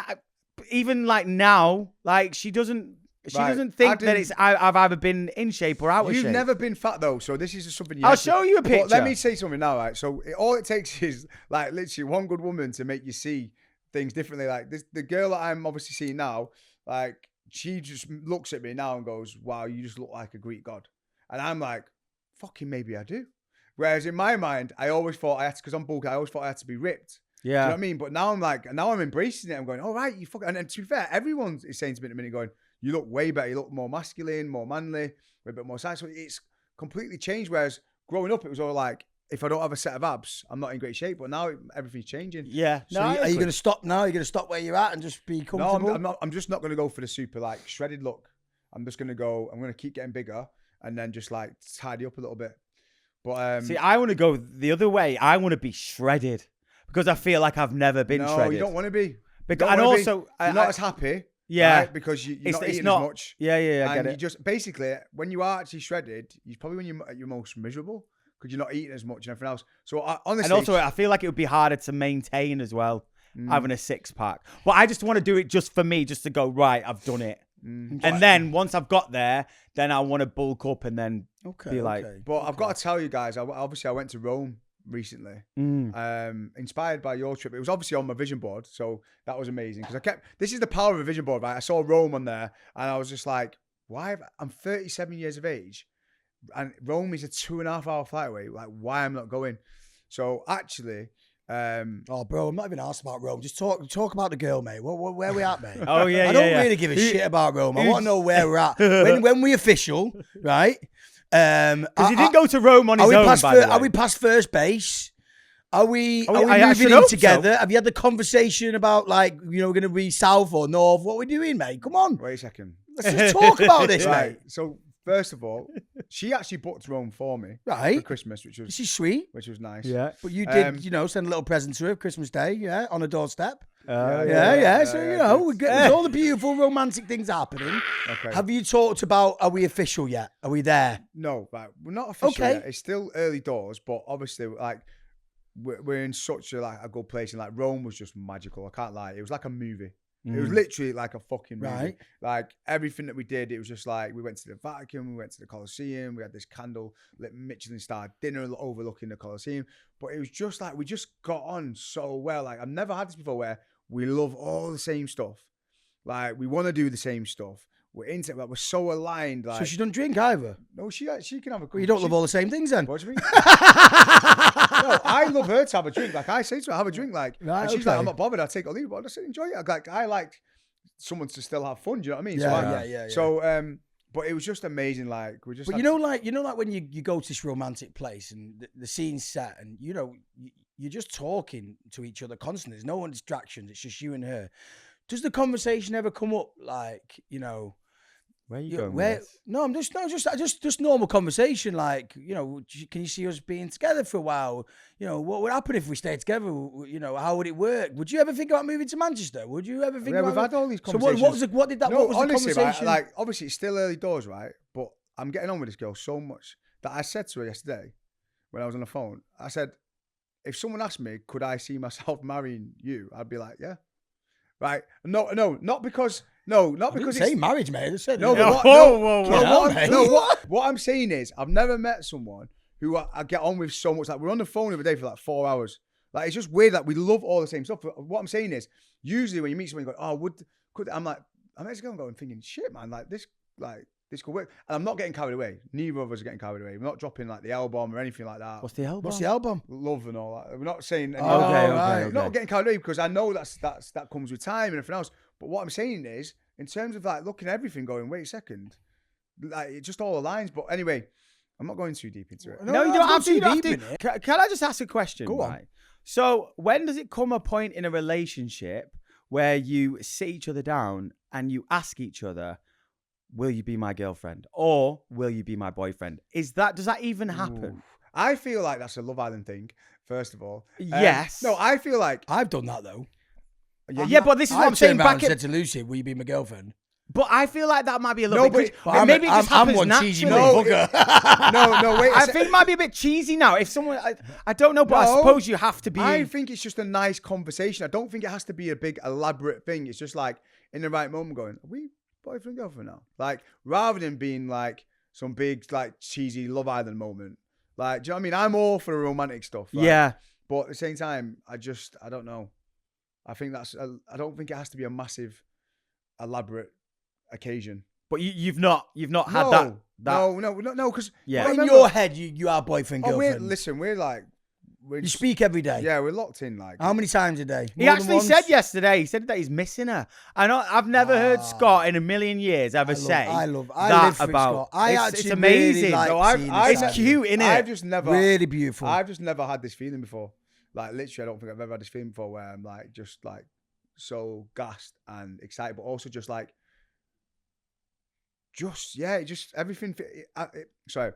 S1: even like now, like, she doesn't, She
S2: Right,
S1: doesn't
S2: I
S1: think that
S2: didn't-
S1: it's I've either been in shape or out of
S2: You've
S1: shape.
S2: never been fat though, so this is just something.
S1: I'll show you a
S2: But let
S1: picture.
S2: me say something now, right? So all it takes is like literally one good woman to make you see things differently. Like this, the girl that I'm obviously seeing now, like she just looks at me now and goes, "Wow, you just look like a Greek god," and I'm like, "Fucking maybe I do." Whereas in my mind, I always thought I had to, because I'm bulky, I always thought I had to be ripped. Do you know
S1: Yeah.
S2: what I mean? But now I'm like, now I'm embracing it. I'm going, all right, you fucking. And to be fair, everyone is saying to me in a minute, going, you look way better. You look more masculine, more manly, with a bit more size. So it's completely changed. Whereas growing up, it was all like, if I don't have a set of abs, I'm not in great shape. But now everything's changing.
S1: Yeah.
S3: So
S1: No, I
S3: are you
S1: agree.
S3: going to stop now? Are you going to stop where you're at and just be
S2: No,
S3: comfortable?
S2: I'm not. I'm just not going to go for the super like shredded look. I'm just going to go. I'm going to keep getting bigger and then just like tidy up a little bit. But
S1: See, I want to go the other way. I want to be shredded because I feel like I've never been
S2: no,
S1: shredded.
S2: you don't want to be.
S1: Because,
S2: Don't
S1: and
S2: wanna be.
S1: also,
S2: You're not as happy.
S1: yeah,
S2: right? Because you're
S1: it's
S2: not
S1: it's
S2: eating
S1: not
S2: as much.
S1: Yeah, I
S2: And
S1: get
S2: you
S1: it.
S2: just basically, when you are actually shredded, you probably when you're at your most miserable because you're not eating as much and everything else. So honestly,
S1: And also, I feel like it would be harder to maintain as well,
S2: Mm.
S1: having a six pack. But I just want to do it just for me, just to go right. I've done it,
S2: Mm.
S1: and then once I've got there, then I want to bulk up and then
S3: Okay.
S1: be like,
S3: okay.
S2: But I've got to tell you guys, obviously I went to Rome recently, inspired by your trip. It was obviously on my vision board, so that was amazing because this is the power of a vision board, right? I saw Rome on there and I was just like, I'm 37 years of age and Rome is a 2.5 hour flight away. Like, why I'm not going? So actually,
S3: Oh, bro, I'm not even asked about Rome. Just talk about the girl, mate. Where we at, mate?
S1: oh yeah,
S3: I don't really give a shit about Rome. I want to know where we're at. When we official, right?
S1: Because he didn't go to Rome on his own. By the way.
S3: Are we past first base? Are we
S1: I should
S3: moving in
S1: hope so.
S3: together? Have you had the conversation about like, we're going to be south or north? What are we doing, mate? Come on.
S2: wait a second.
S3: Let's just talk about this,
S2: Right.
S3: mate.
S2: So first of all, she actually booked Rome for me for
S3: Right.
S2: Christmas, which
S3: This is sweet.
S2: was nice.
S1: Yeah.
S3: But you did, send a little present to her Christmas Day, yeah, on a doorstep. Yeah. So, we get there's all the beautiful romantic things happening.
S2: Okay.
S3: Have you talked about, are we official yet? Are we there?
S2: No, right. We're not official
S3: Okay.
S2: yet. It's still early doors, but obviously, like, we're in such a good place, and like Rome was just magical. I can't lie. It was like a movie. It was literally like a fucking movie.
S3: Right.
S2: Like everything that we did, it was just like we went to the Vatican, we went to the Colosseum, we had this candle lit Michelin star dinner overlooking the Colosseum. But it was just like we just got on so well. Like I've never had this before where we love all the same stuff. Like we want to do the same stuff. We're into it. Like, we're so aligned. Like
S3: So she doesn't drink either.
S2: no, she can have a.
S3: Well, you don't love all the same things then.
S2: What do you mean? No, I love her to have a drink. Like I say to her, have a drink. Like,
S3: Right,
S2: and she's like,
S3: okay.
S2: I'm not bothered. I take or leave. But I just enjoy it. Like I like someone to still have fun. Do you know what I mean?
S3: Yeah.
S2: So, but it was just amazing. Like we just.
S3: But
S2: had
S3: you know, like when you go to this romantic place and the scene's set and, you're just talking to each other constantly. There's no one distractions. It's just you and her. Does the conversation ever come up like,
S1: Where are you
S3: Yeah,
S1: going?
S3: where?
S1: with this?
S3: No, I'm just normal conversation. Like, can you see us being together for a while? What would happen if we stayed together? How would it work? Would you ever think about moving to Manchester? Would you ever think
S2: Yeah,
S3: about?
S2: we've had all these
S3: So
S2: conversations.
S3: what did that?
S2: No,
S3: what was
S2: honestly,
S3: the conversation?
S2: right, like obviously it's still early doors, right? But I'm getting on with this girl so much that I said to her yesterday when I was on the phone. I said, if someone asked me, could I see myself marrying you? I'd be like, yeah. Right? No, not because. No, not
S3: I didn't
S2: because
S3: say
S2: it's
S3: marriage, mate. I just said
S2: no,
S3: no.
S2: but what,
S1: Whoa.
S2: no,
S3: Hell,
S2: what,
S3: mate.
S2: no, what I'm saying is I've never met someone who I get on with so much. Like we're on the phone every day for like 4 hours. Like it's just weird. Like we love all the same stuff. But what I'm saying is usually when you meet someone, you go, oh, could I'm like, I'm actually going thinking, shit, man, this could work. And I'm not getting carried away. Neither of us are getting carried away. We're not dropping like the album or anything like that.
S1: What's the album?
S3: What's the album?
S2: Love and all that. We're not saying any
S3: Oh,
S2: of that.
S3: right.
S2: We're not getting carried away because I know that comes with time and everything else. But what I'm saying is, in terms of like looking at everything, going, wait a second, like it just all aligns. But anyway, I'm not going too deep into it.
S1: No, you don't have to. You don't have to. Can I just ask a question?
S3: Go on.
S1: Right? So, when does it come a point in a relationship where you sit each other down and you ask each other, will you be my girlfriend or will you be my boyfriend? Does that even happen?
S2: I feel like that's a Love Island thing, first of all.
S1: Yes.
S2: No, I feel like.
S3: I've done that though.
S1: Yeah, but this is what I'm
S3: I've
S1: saying.
S3: turned around
S1: Back
S3: and
S1: at,
S3: said to Lucy, "Will you be my girlfirend?"
S1: but I feel like that might be a little
S2: No,
S1: bit.
S2: but
S1: crazy. Maybe it just
S3: I'm
S1: happens
S3: one cheesy
S1: naturally.
S3: motherfucker.
S2: No, wait.
S1: I think it might be a bit cheesy now. If someone, I don't know, but I
S2: No,
S1: suppose you have to be.
S2: I think it's just a nice conversation. I don't think it has to be a big elaborate thing. It's just like in the right moment going, are we boyfriend, girlfriend now? Like, rather than being like some big, like, cheesy Love Island moment. Like, do you know what I mean? I'm all for the romantic stuff. Right?
S1: Yeah.
S2: But at the same time, I don't know. I think I don't think it has to be a massive, elaborate occasion.
S1: But you've not had that.
S2: No, because
S1: Yeah.
S3: In your head, you are boyfriend, girlfriend.
S2: We're
S3: You speak every day.
S2: Yeah, we're locked in. Like,
S3: How many times a day?
S1: He
S3: More than
S1: actually
S3: once?
S1: said yesterday. He said that he's missing her. I've never heard Scott in a million years ever say
S3: I
S1: that
S3: live for
S1: about.
S3: Scott. I
S1: it's
S3: actually
S1: amazing.
S3: really like
S2: No,
S3: seeing
S2: I've-
S3: this
S1: It's
S3: side.
S1: cute, isn't it?
S2: I've just never,
S3: Really beautiful.
S2: I've just never had this feeling before. Like, literally, I don't think I've ever had this feeling before where I'm like, just like so gassed and excited, but also just like, everything. Sorry,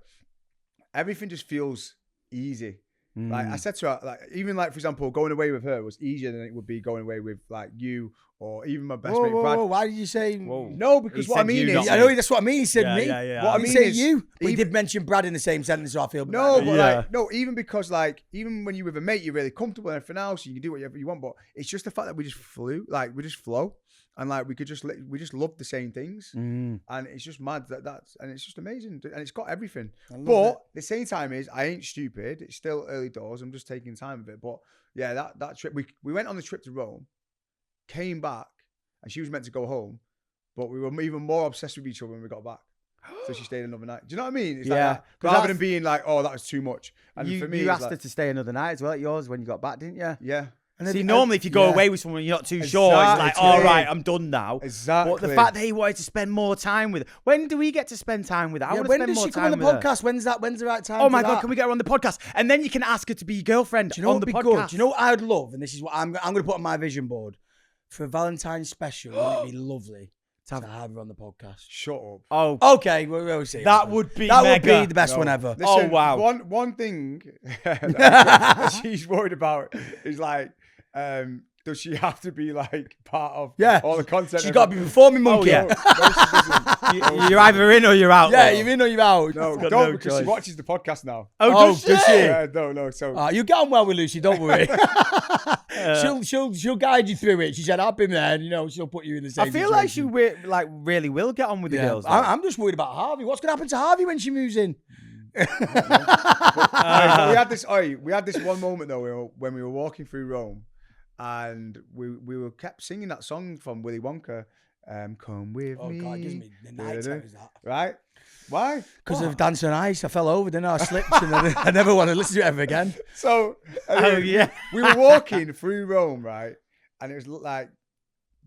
S2: everything just feels easy. Like I said to her, like even like for example, going away with her was easier than it would be going away with like you or even my best mate Brad.
S3: Whoa, why did you say?
S2: No, because
S1: He
S2: what I
S1: said
S2: mean
S1: you,
S2: is,
S1: not
S3: I know that's what I mean. He said
S1: Yeah,
S3: me.
S1: yeah.
S2: What I
S3: He
S2: mean
S3: said
S2: is,
S3: you. But he
S2: even-
S3: did mention Brad in the same sentence, so I feel.
S2: no,
S3: bad.
S2: but
S1: Yeah.
S2: like no, even because like even when you're with a mate, you're really comfortable and everything else, you can do whatever you want. But it's just the fact that we just flow, and like we just love the same things, and it's just mad and it's just amazing, and it's got everything. But the same time is I ain't stupid. It's still early doors. I'm just taking time of it. But yeah, that trip we went on the trip to Rome, came back, and she was meant to go home, but we were even more obsessed with each other when we got back. So she stayed another night. Do you know what I mean? It's
S1: Yeah.
S2: like that.
S1: 'Cause
S2: Rather
S1: that's-
S2: than being like, oh, that was too much. And
S1: You,
S2: for me,
S1: you
S2: it's
S1: asked
S2: like,
S1: her to stay another night as well at yours when you got back, didn't you?
S2: yeah,
S1: See, normally if you go
S3: yeah.
S1: away with someone you're not too sure, it's like,
S2: Exactly.
S1: all right, I'm done now.
S2: exactly.
S1: But the fact that he wanted to spend more time with her. When do we get to spend time with her? I
S3: Yeah,
S1: want to
S3: when
S1: spend
S3: does
S1: more
S3: she come
S1: time
S3: on the
S1: with her.
S3: podcast? When's the right time?
S1: Oh
S3: for
S1: my God,
S3: that?
S1: can we get her on the podcast? And then you can ask her to be your girlfriend
S3: Do you know
S1: on
S3: what
S1: the
S3: would be
S1: podcast.
S3: good? Do you know what I'd love? And this is what I'm going to put on my vision board for a Valentine's special. Wouldn't it be lovely to have her on the podcast?
S2: Shut up.
S1: Oh,
S3: Okay, we'll see.
S1: that would be
S3: that
S1: mega.
S3: would be the best
S2: No.
S3: one ever.
S2: Listen,
S1: Oh, wow.
S2: One thing that she's worried about is like, does she have to be like part of
S3: Yeah.
S2: all the content?
S3: She's got to be performing monkey.
S1: yeah.
S2: No, she doesn't.
S1: You're either in or you're out.
S3: Yeah, you're in or you're out.
S2: No,
S1: got
S2: don't
S1: no
S2: because she
S1: choice.
S2: watches the podcast now.
S1: Oh,
S3: Oh, does she?
S2: Yeah, no. So
S3: You get on well with Lucy, don't worry. She'll guide you through it. She said, "I've been there," and she'll put you in the same.
S1: I feel like she
S3: situation.
S1: really will get on with the
S3: Yeah.
S1: girls. though.
S3: I'm just worried about Harvey. What's going to happen to Harvey when she moves in?
S2: we had this one moment though when we were walking through Rome, and we were kept singing that song from Willy Wonka, "Come with
S3: Oh
S2: me."
S3: God, it gives me the night terrors, that.
S2: Right? Why?
S3: Because
S2: What?
S3: of Dance on Ice, I fell over, didn't I? I slipped, and I never want to listen to it ever again.
S2: So
S1: Oh, yeah.
S2: we were walking through Rome, right? And it was like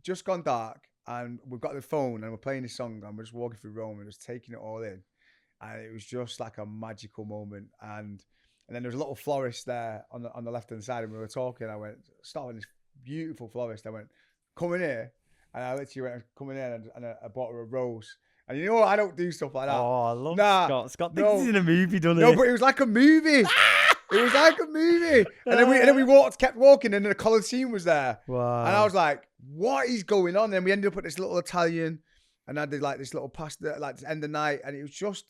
S2: just gone dark, and we've got the phone and we're playing this song, and we're just walking through Rome and just taking it all in, and it was just like a magical moment. And then there was a little florist there on the left hand side, and we were talking. I went, start with this beautiful florist. I went, come in here, and I literally went, come in here, and I bought her a rose. And you know what? I don't do stuff like that.
S1: Oh, I love
S2: Nah,
S1: Scott. Scott thinks
S2: no.
S1: he's in a movie, doesn't
S2: No,
S1: he?
S2: but it was like a movie. It was like a movie. And then we kept walking, and then the Colosseum was there.
S1: Wow.
S2: And I was like, what is going on? And we ended up at this little Italian, and I did like this little pasta, like to end the night, and it was just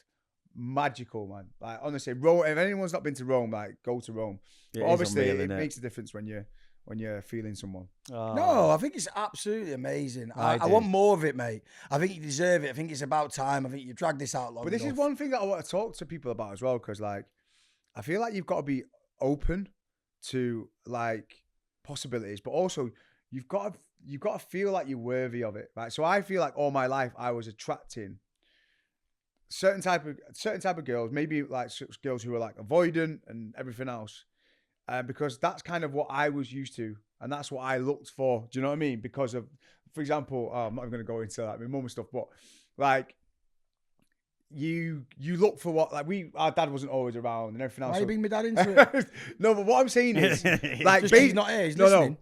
S2: magical, man. Like honestly, Rome. If anyone's not been to Rome, like go to Rome.
S1: It
S2: But
S1: is
S2: obviously,
S1: unreal,
S2: it
S1: innit?
S2: makes a difference when you're feeling someone.
S1: Oh.
S3: No, I think it's absolutely amazing. I
S1: do.
S3: want more of it, mate. I think you deserve it. I think it's about time. I think you've dragged this out long
S2: But this is
S3: enough.
S2: one thing that I want to talk to people about as well, because like I feel like you've got to be open to like possibilities, but also you've got to feel like you're worthy of it, right? So I feel like all my life I was attracting certain type of girls, maybe like girls who are like avoidant and everything else, because that's kind of what I was used to, and that's what I looked for. Do you know what I mean? Because of, for example, I'm not even going to go into like my mum and stuff, but like you look for what, like our dad wasn't always around and everything else.
S3: Why are you
S2: so-
S3: bringing my dad into it?
S2: No, but what I'm saying is, like,
S3: Just 'cause he's not here, he's
S2: no,
S3: listening.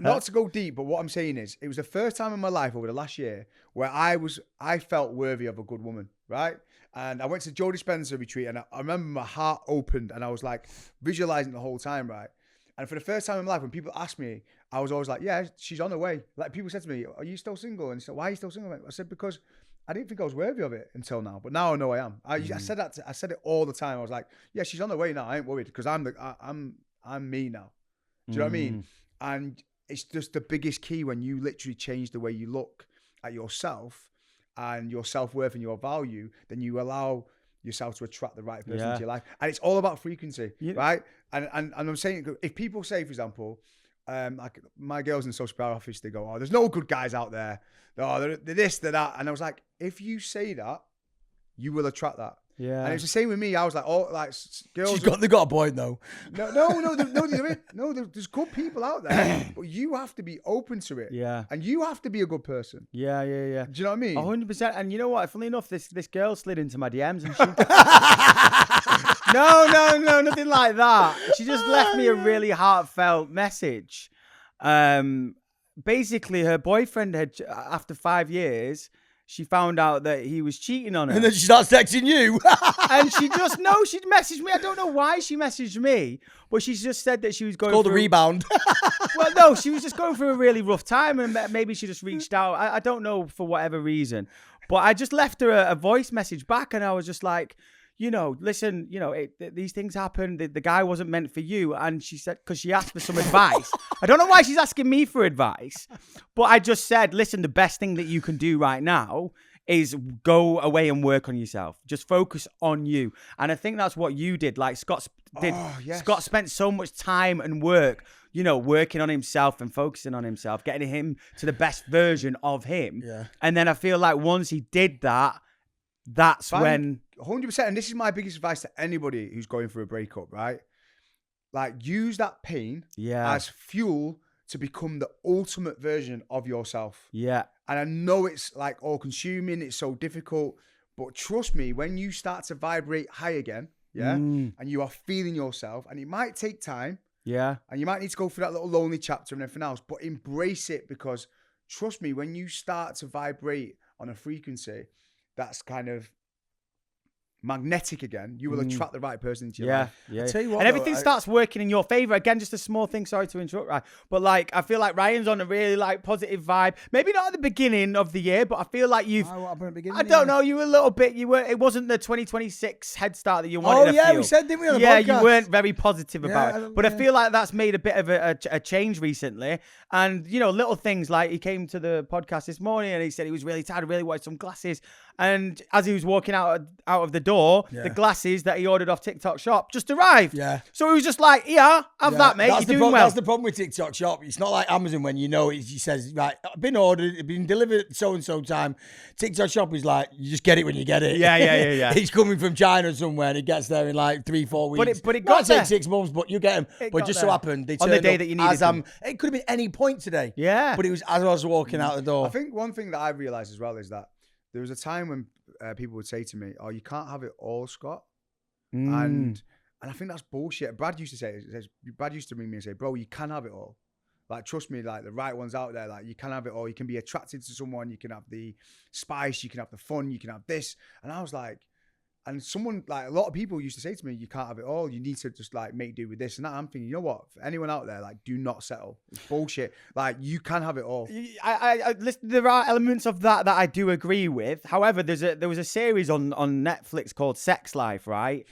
S2: not to go deep, but what I'm saying is, it was the first time in my life over the last year where I felt worthy of a good woman, right? And I went to Joe Dispenza retreat, and I remember my heart opened, and I was like visualizing the whole time, right? And for the first time in my life, when people asked me, I was always like, yeah, she's on her way. Like people said to me, are you still single? And he said, why are you still single? I said, because I didn't think I was worthy of it until now, but now I know I am. I said that. I said it all the time. I was like, "Yeah, she's on the way now. I ain't worried because I'm me now." Do you know what I mean? And it's just the biggest key when you literally change the way you look at yourself. and your self-worth and your value, then you allow yourself to attract the right person
S1: Yeah.
S2: into your life. And it's all about frequency,
S1: Yeah.
S2: right? And I'm saying, if people say, for example, like my girls in the social power office, they go, oh, there's no good guys out there. Oh, they're this, they're that. And I was like, if you say that, you will attract that.
S1: Yeah.
S2: And it's the same with me. I was like, oh, like girls.
S3: They got a point though.
S2: There's good people out there, but you have to be open to it.
S1: Yeah.
S2: And you have to be a good person.
S1: Yeah.
S2: Do you know what I mean?
S1: 100%. And you know what? Funnily enough, this girl slid into my DMs and she... No, nothing like that. She just left me a really heartfelt message. Basically, her boyfriend had, after 5 years, she found out that he was cheating on her.
S3: And then she starts texting you.
S1: And she messaged me. I don't know why she messaged me, but she just said that she was going
S3: Called a
S1: through...
S3: rebound.
S1: Well, no, she was just going through a really rough time, and maybe she just reached out. I don't know, for whatever reason. But I just left her a voice message back, and I was just like, listen, these things happen. The guy wasn't meant for you. And she said, because she asked for some advice. I don't know why she's asking me for advice, but I just said, listen, the best thing that you can do right now is go away and work on yourself. Just focus on you. And I think that's what you did. Like Scott did.
S2: Oh, yes.
S1: Scott spent so much time and work, working on himself and focusing on himself, getting him to the best version of him.
S3: Yeah.
S1: And then I feel like once he did that, that's when...
S2: 100%. And this is my biggest advice to anybody who's going through a breakup, right? Like, use that pain as fuel to become the ultimate version of yourself.
S1: Yeah.
S2: And I know it's like all consuming, it's so difficult, but trust me, when you start to vibrate high again, and you are feeling yourself, and it might take time, and you might need to go through that little lonely chapter and everything else, but embrace it, because trust me, when you start to vibrate on a frequency that's kind of magnetic again, you will attract the right person into your life.
S1: Yeah.
S3: Tell you what,
S1: and everything starts working in your favor. Again, just a small thing. Sorry to interrupt, Ryan. But I feel like Ryan's on a really positive vibe. Maybe not at the beginning of the year, but I feel like you've...
S3: What happened at the beginning
S1: I
S3: of the
S1: don't
S3: year?
S1: know. You were a little bit... It wasn't the 2026 head start that you wanted to feel.
S3: we said, didn't we, on the
S1: Yeah,
S3: podcast?
S1: you weren't very positive about it. But I
S3: yeah.
S1: feel like that's made a bit of a change recently. And, little things like he came to the podcast this morning and he said he was really tired, really wanted some glasses. And as he was walking out of the door, the glasses that he ordered off TikTok Shop just arrived.
S3: Yeah.
S1: So he was just like, have that, mate. You're doing well.
S3: That's the problem with TikTok Shop. It's not like Amazon when he says, right, been ordered, been delivered so-and-so time. TikTok Shop is like, you just get it when you get it.
S1: Yeah.
S3: He's coming from China somewhere and it gets there in like 3-4 weeks.
S1: But it got
S3: Might
S1: there.
S3: take 6 months, but you get them.
S1: It
S3: But
S1: got
S3: just
S1: there.
S3: so happened, they
S1: On the
S3: turned
S1: day
S3: up
S1: that you needed
S3: as
S1: them.
S3: it could have been any point today.
S1: Yeah.
S3: But it was as I was walking out the door.
S2: I think one thing that I realized as well is that there was a time when people would say to me, oh, you can't have it all, Scott. And I think that's bullshit. Brad used to say, Brad used to ring me and say, bro, you can have it all. Like, trust me, like the right ones out there, like you can have it all. You can be attracted to someone. You can have the spice. You can have the fun. You can have this. And I was like, and someone, like a lot of people used to say to me, you can't have it all. You need to just like make do with this and that. I'm thinking, you know what? For anyone out there, like, do not settle. It's bullshit. Like, you can have it all.
S1: I listen, there are elements of that I do agree with. However, there was a series on Netflix called Sex Life, right?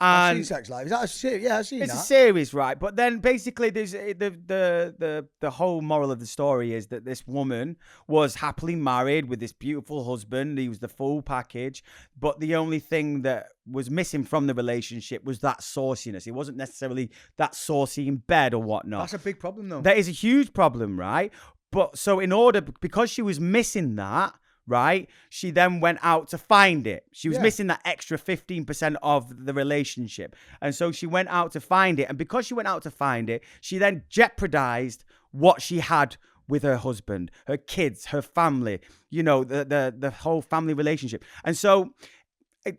S3: I've seen Sex Life. Is that a series? Yeah, I've seen
S1: It's
S3: that.
S1: a series, right? But then basically, there's the whole moral of the story is that this woman was happily married with this beautiful husband. He was the full package, but the only thing that was missing from the relationship was that sauciness. He wasn't necessarily that saucy in bed or whatnot.
S2: That's a big problem, though.
S1: That is a huge problem, right? But so because she was missing that, right, she then went out to find it. She was missing that extra 15% of the relationship. And so she went out to find it. And because she went out to find it, she then jeopardized what she had with her husband, her kids, her family, the whole family relationship. And so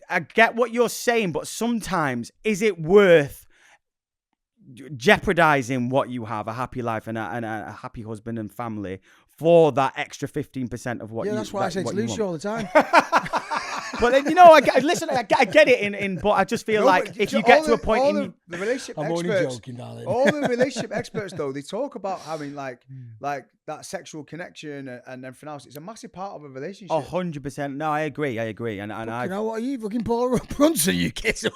S1: I get what you're saying, but sometimes is it worth jeopardizing what you have, a happy life and a happy husband and family, for that extra 15% of what you want?
S3: Yeah, that's why I say to Lucy all the time.
S1: But then, I get it but I just feel like if you get to a point in...
S2: the relationship
S3: I'm only
S2: experts,
S3: joking, darling.
S2: all the relationship experts, though, they talk about having like that sexual connection and everything else, it's a massive part of a relationship.
S1: 100%. No, I agree. And I.
S3: You know what? Are you fucking Paul Brunson, you kids?
S2: No,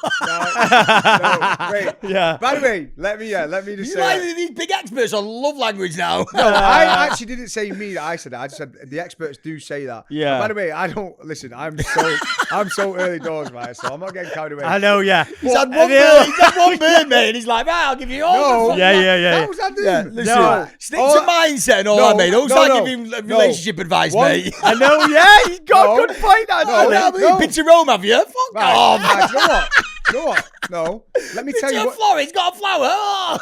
S2: wait.
S1: Yeah.
S2: By the way, let me just
S3: You
S2: say.
S3: like these big experts on love language now.
S2: No, I actually didn't say me that I said that. I just said the experts do say that.
S1: Yeah.
S2: And by the way, I don't listen. I'm so early doors, right? So I'm not getting carried away.
S1: I know, yeah.
S3: He's had one bird, mate, and he's like, right, I'll give you all.
S2: No.
S3: the
S1: Yeah.
S2: What was I doing?
S3: Yeah, listen,
S2: No.
S3: stick to mindset and all that, mate. Don't start giving relationship advice,
S2: One-
S3: mate.
S1: I know, yeah. You got
S2: No.
S1: a good point, actually.
S2: No.
S3: Been to Rome, have you? Fuck
S2: Right,
S3: off.
S2: right, you know what? No. Let me tell
S3: Been
S2: you
S3: to
S2: what.
S3: Florence, got a flower. Oh.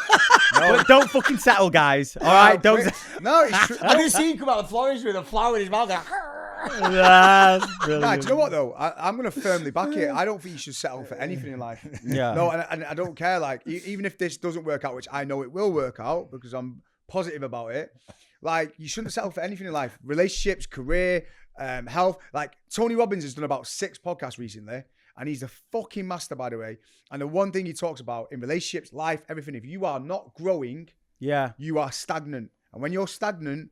S2: No.
S1: But don't fucking settle, guys. All right, don't.
S2: Wait. No, it's true.
S3: I just see him come out of Florence with a flower in his mouth.
S1: That's
S2: Right,
S1: brilliant.
S2: do you know what though? I'm going to firmly back it. I don't think you should settle for anything in life.
S1: Yeah.
S2: No, and I don't care. Like, even if this doesn't work out, which I know it will work out because I'm positive about it. Like, you shouldn't settle for anything in life. Relationships, career, health. Like, Tony Robbins has done about 6 podcasts recently, and he's a fucking master, by the way. And the one thing he talks about in relationships, life, everything, if you are not growing,
S1: Yeah.
S2: you are stagnant. And when you're stagnant,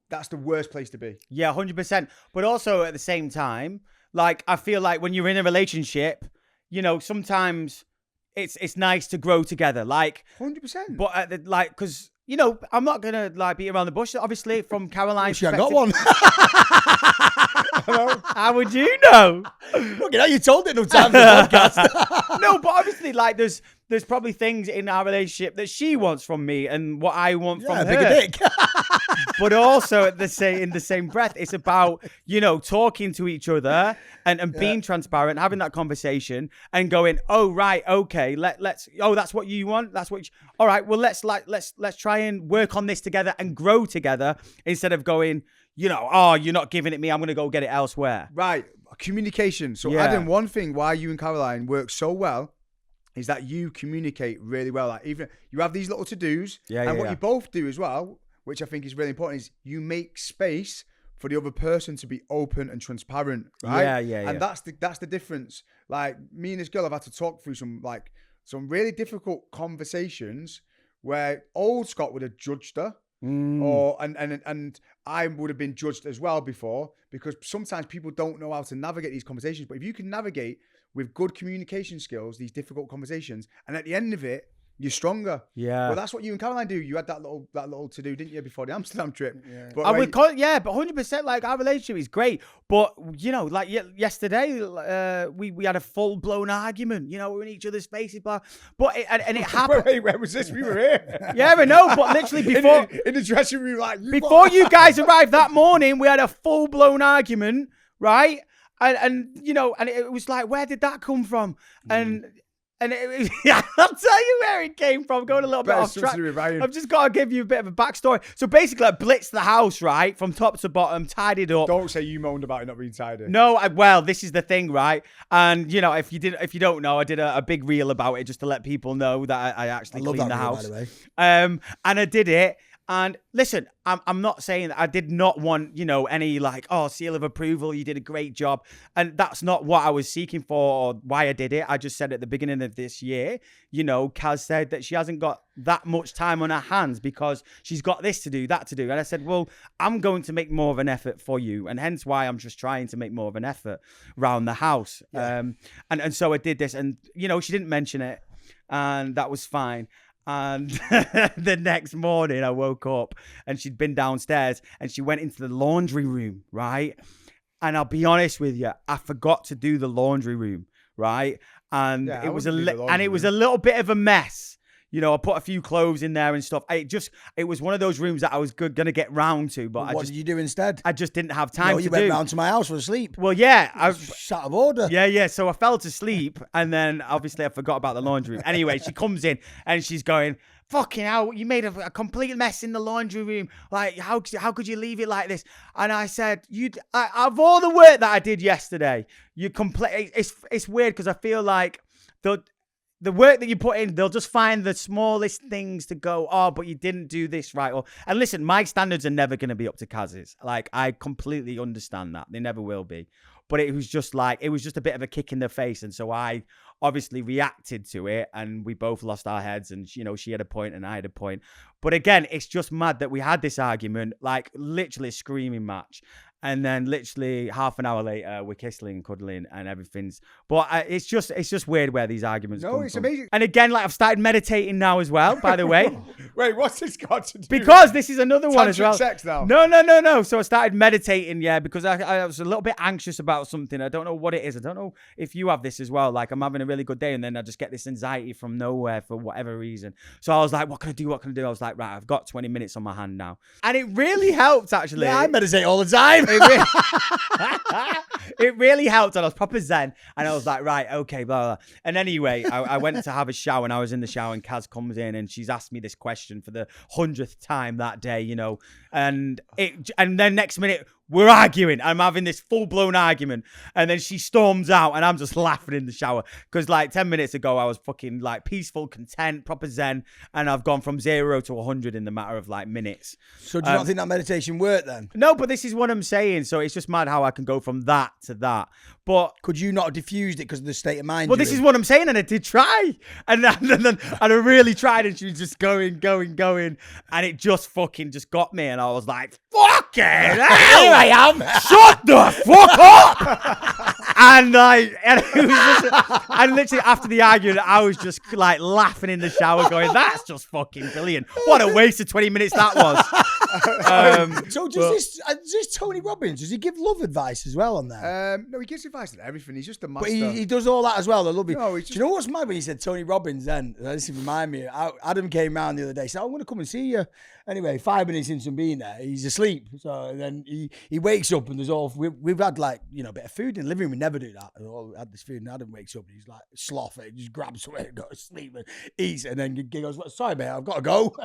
S2: that's the worst place to be.
S1: Yeah, 100%. But also at the same time, like, I feel like when you're in a relationship, you know, sometimes it's nice to grow together. Like,
S2: 100%.
S1: but because, you know, I'm not going to like beat around the bush, obviously, from Caroline's
S3: She ain't got one.
S1: How would you know?
S3: Look at how you told it no time for the podcast.
S1: No, but obviously, like, there's probably things in our relationship that she wants from me and what I want from
S3: Yeah,
S1: her.
S3: bigger dick.
S1: But also in the same breath, it's about, you know, talking to each other and being transparent, having that conversation and going, oh, right, okay, let's that's what you want. That's what all right, well, let's try and work on this together and grow together instead of going, you know, oh, you're not giving it me, I'm going to go get it elsewhere.
S2: Right. Communication. So
S1: Yeah.
S2: Adam, one thing why you and Caroline work so well is that you communicate really well. Like, even you have these little to-dos. And what you both do as well, which I think is really important, is you make space for the other person to be open and transparent. Right?
S1: Yeah.
S2: And that's the difference. Like, me and this girl have had to talk through some really difficult conversations where old Scott would have judged her. Or and I would have been judged as well before, because sometimes people don't know how to navigate these conversations. But if you can navigate with good communication skills these difficult conversations, and at the end of it, you're stronger.
S1: Yeah.
S2: Well, that's what you and Caroline do. You had that little to do, didn't you, before the Amsterdam trip?
S3: Yeah.
S2: But
S1: I
S2: when
S1: would call it, but 100%, like, our relationship is great. But, you know, like yesterday, we had a full-blown argument. You know, we're in each other's faces, blah. But it happened.
S2: Wait, where was this? We were here.
S1: Yeah, I know, but literally before
S2: in the dressing room, like
S1: before you guys arrived that morning, we had a full-blown argument, right? And you know, and it was like, where did that come from? And it, I'll tell you where it came from. Going a little bit off track. I've just got to give you a bit of a backstory. So basically, I blitzed the house, right, from top to bottom, tidied up.
S2: Don't say you moaned about it not being tidy.
S1: No, well, this is the thing, right? And you know, if you don't know, I did a big reel about it just to let people know that I actually cleaned the house.
S3: By the way.
S1: And I did it. And listen, I'm not saying that I did not want, you know, any like, oh, seal of approval, you did a great job. And that's not what I was seeking for or why I did it. I just said at the beginning of this year, you know, Kaz said that she hasn't got that much time on her hands because she's got this to do, that to do. And I said, well, I'm going to make more of an effort for you. And hence why I'm just trying to make more of an effort around the house.
S3: Yeah.
S1: And so I did this. And, you know, she didn't mention it. And that was fine. And the next morning I woke up and she'd been downstairs and she went into the laundry room, right? And I'll be honest with you, I forgot to do the laundry room, right? And
S2: Yeah,
S1: it was a
S2: laundry
S1: little bit of a mess. You know, I put a few clothes in there and stuff. It was one of those rooms that I was going to get round to, but
S3: What did you do instead?
S1: I just didn't have time
S3: No,
S1: to
S3: you
S1: do.
S3: went round to my house for a sleep.
S1: Well, yeah,
S3: It's out of order.
S1: Yeah. So I fell to sleep, and then obviously I forgot about the laundry room. Anyway, she comes in and she's going, "Fucking hell, you made a complete mess in the laundry room. Like, how could you leave it like this?" And I said, of all the work that I did yesterday, you it's weird because I feel like the work that you put in, they'll just find the smallest things to go, oh, but you didn't do this right. And listen, my standards are never going to be up to Kaz's. Like, I completely understand that. They never will be. But it was just a bit of a kick in the face. And so I obviously reacted to it, and we both lost our heads, and, you know, she had a point and I had a point. But again, it's just mad that we had this argument, like literally a screaming match. And then literally half an hour later, we're kissing, cuddling, and everything's. But it's just weird where these arguments come
S2: it's
S1: from.
S2: amazing.
S1: And again, like, I've started meditating now as well, by the way.
S2: Wait, what's this got to do?
S1: Because this is another one as
S2: Tantric
S1: well.
S2: sex now?
S1: No. So I started meditating, because I was a little bit anxious about something. I don't know what it is. I don't know if you have this as well. Like, I'm having a really good day, and then I just get this anxiety from nowhere for whatever reason. So I was like, what can I do? I was like, right, I've got 20 minutes on my hand now. And it really helped, actually.
S3: Yeah, I meditate all the time.
S1: It really helped, and I was proper zen, and I was like, right, okay, blah, blah. And anyway, I went to have a shower, and I was in the shower, and Kaz comes in, and she's asked me this question for the 100th time that day, you know, and then next minute, we're arguing. I'm having this full-blown argument. And then she storms out, and I'm just laughing in the shower. Because, like, 10 minutes ago, I was fucking, like, peaceful, content, proper zen. And I've gone from 0 to 100 in the matter of, like, minutes.
S3: So do you not think that meditation worked then?
S1: No, but this is what I'm saying. So it's just mad how I can go from that to that. But
S3: Could you not have diffused it because of the state of mind?
S1: well,
S3: you're
S1: this is
S3: in?
S1: what I'm saying, and I did try, and I really tried, and she was just going, and it just fucking just got me, and I was like, "Fucking hell, here I am! Shut the fuck up!" and it was just, and literally after the argument, I was just like laughing in the shower, going, "That's just fucking brilliant! What a waste of 20 minutes that was."
S3: So does this Tony Robbins, does he give love advice as well on that?
S2: No, he gives advice on everything. He's just a
S3: But
S2: master.
S3: he does all that as well. I love it.
S2: No,
S3: Do you know what's mad when he said Tony Robbins then? This remind me. Adam came round the other day. He said, I'm going to come and see you. Anyway, 5 minutes into him being there, he's asleep. So then he wakes up and there's all, we've had like, you know, a bit of food in the living room. We never do that. We all had this food and Adam wakes up and he's like sloth. He just grabs something and goes to sleep and eats. And then he goes, sorry, mate, I've got to go.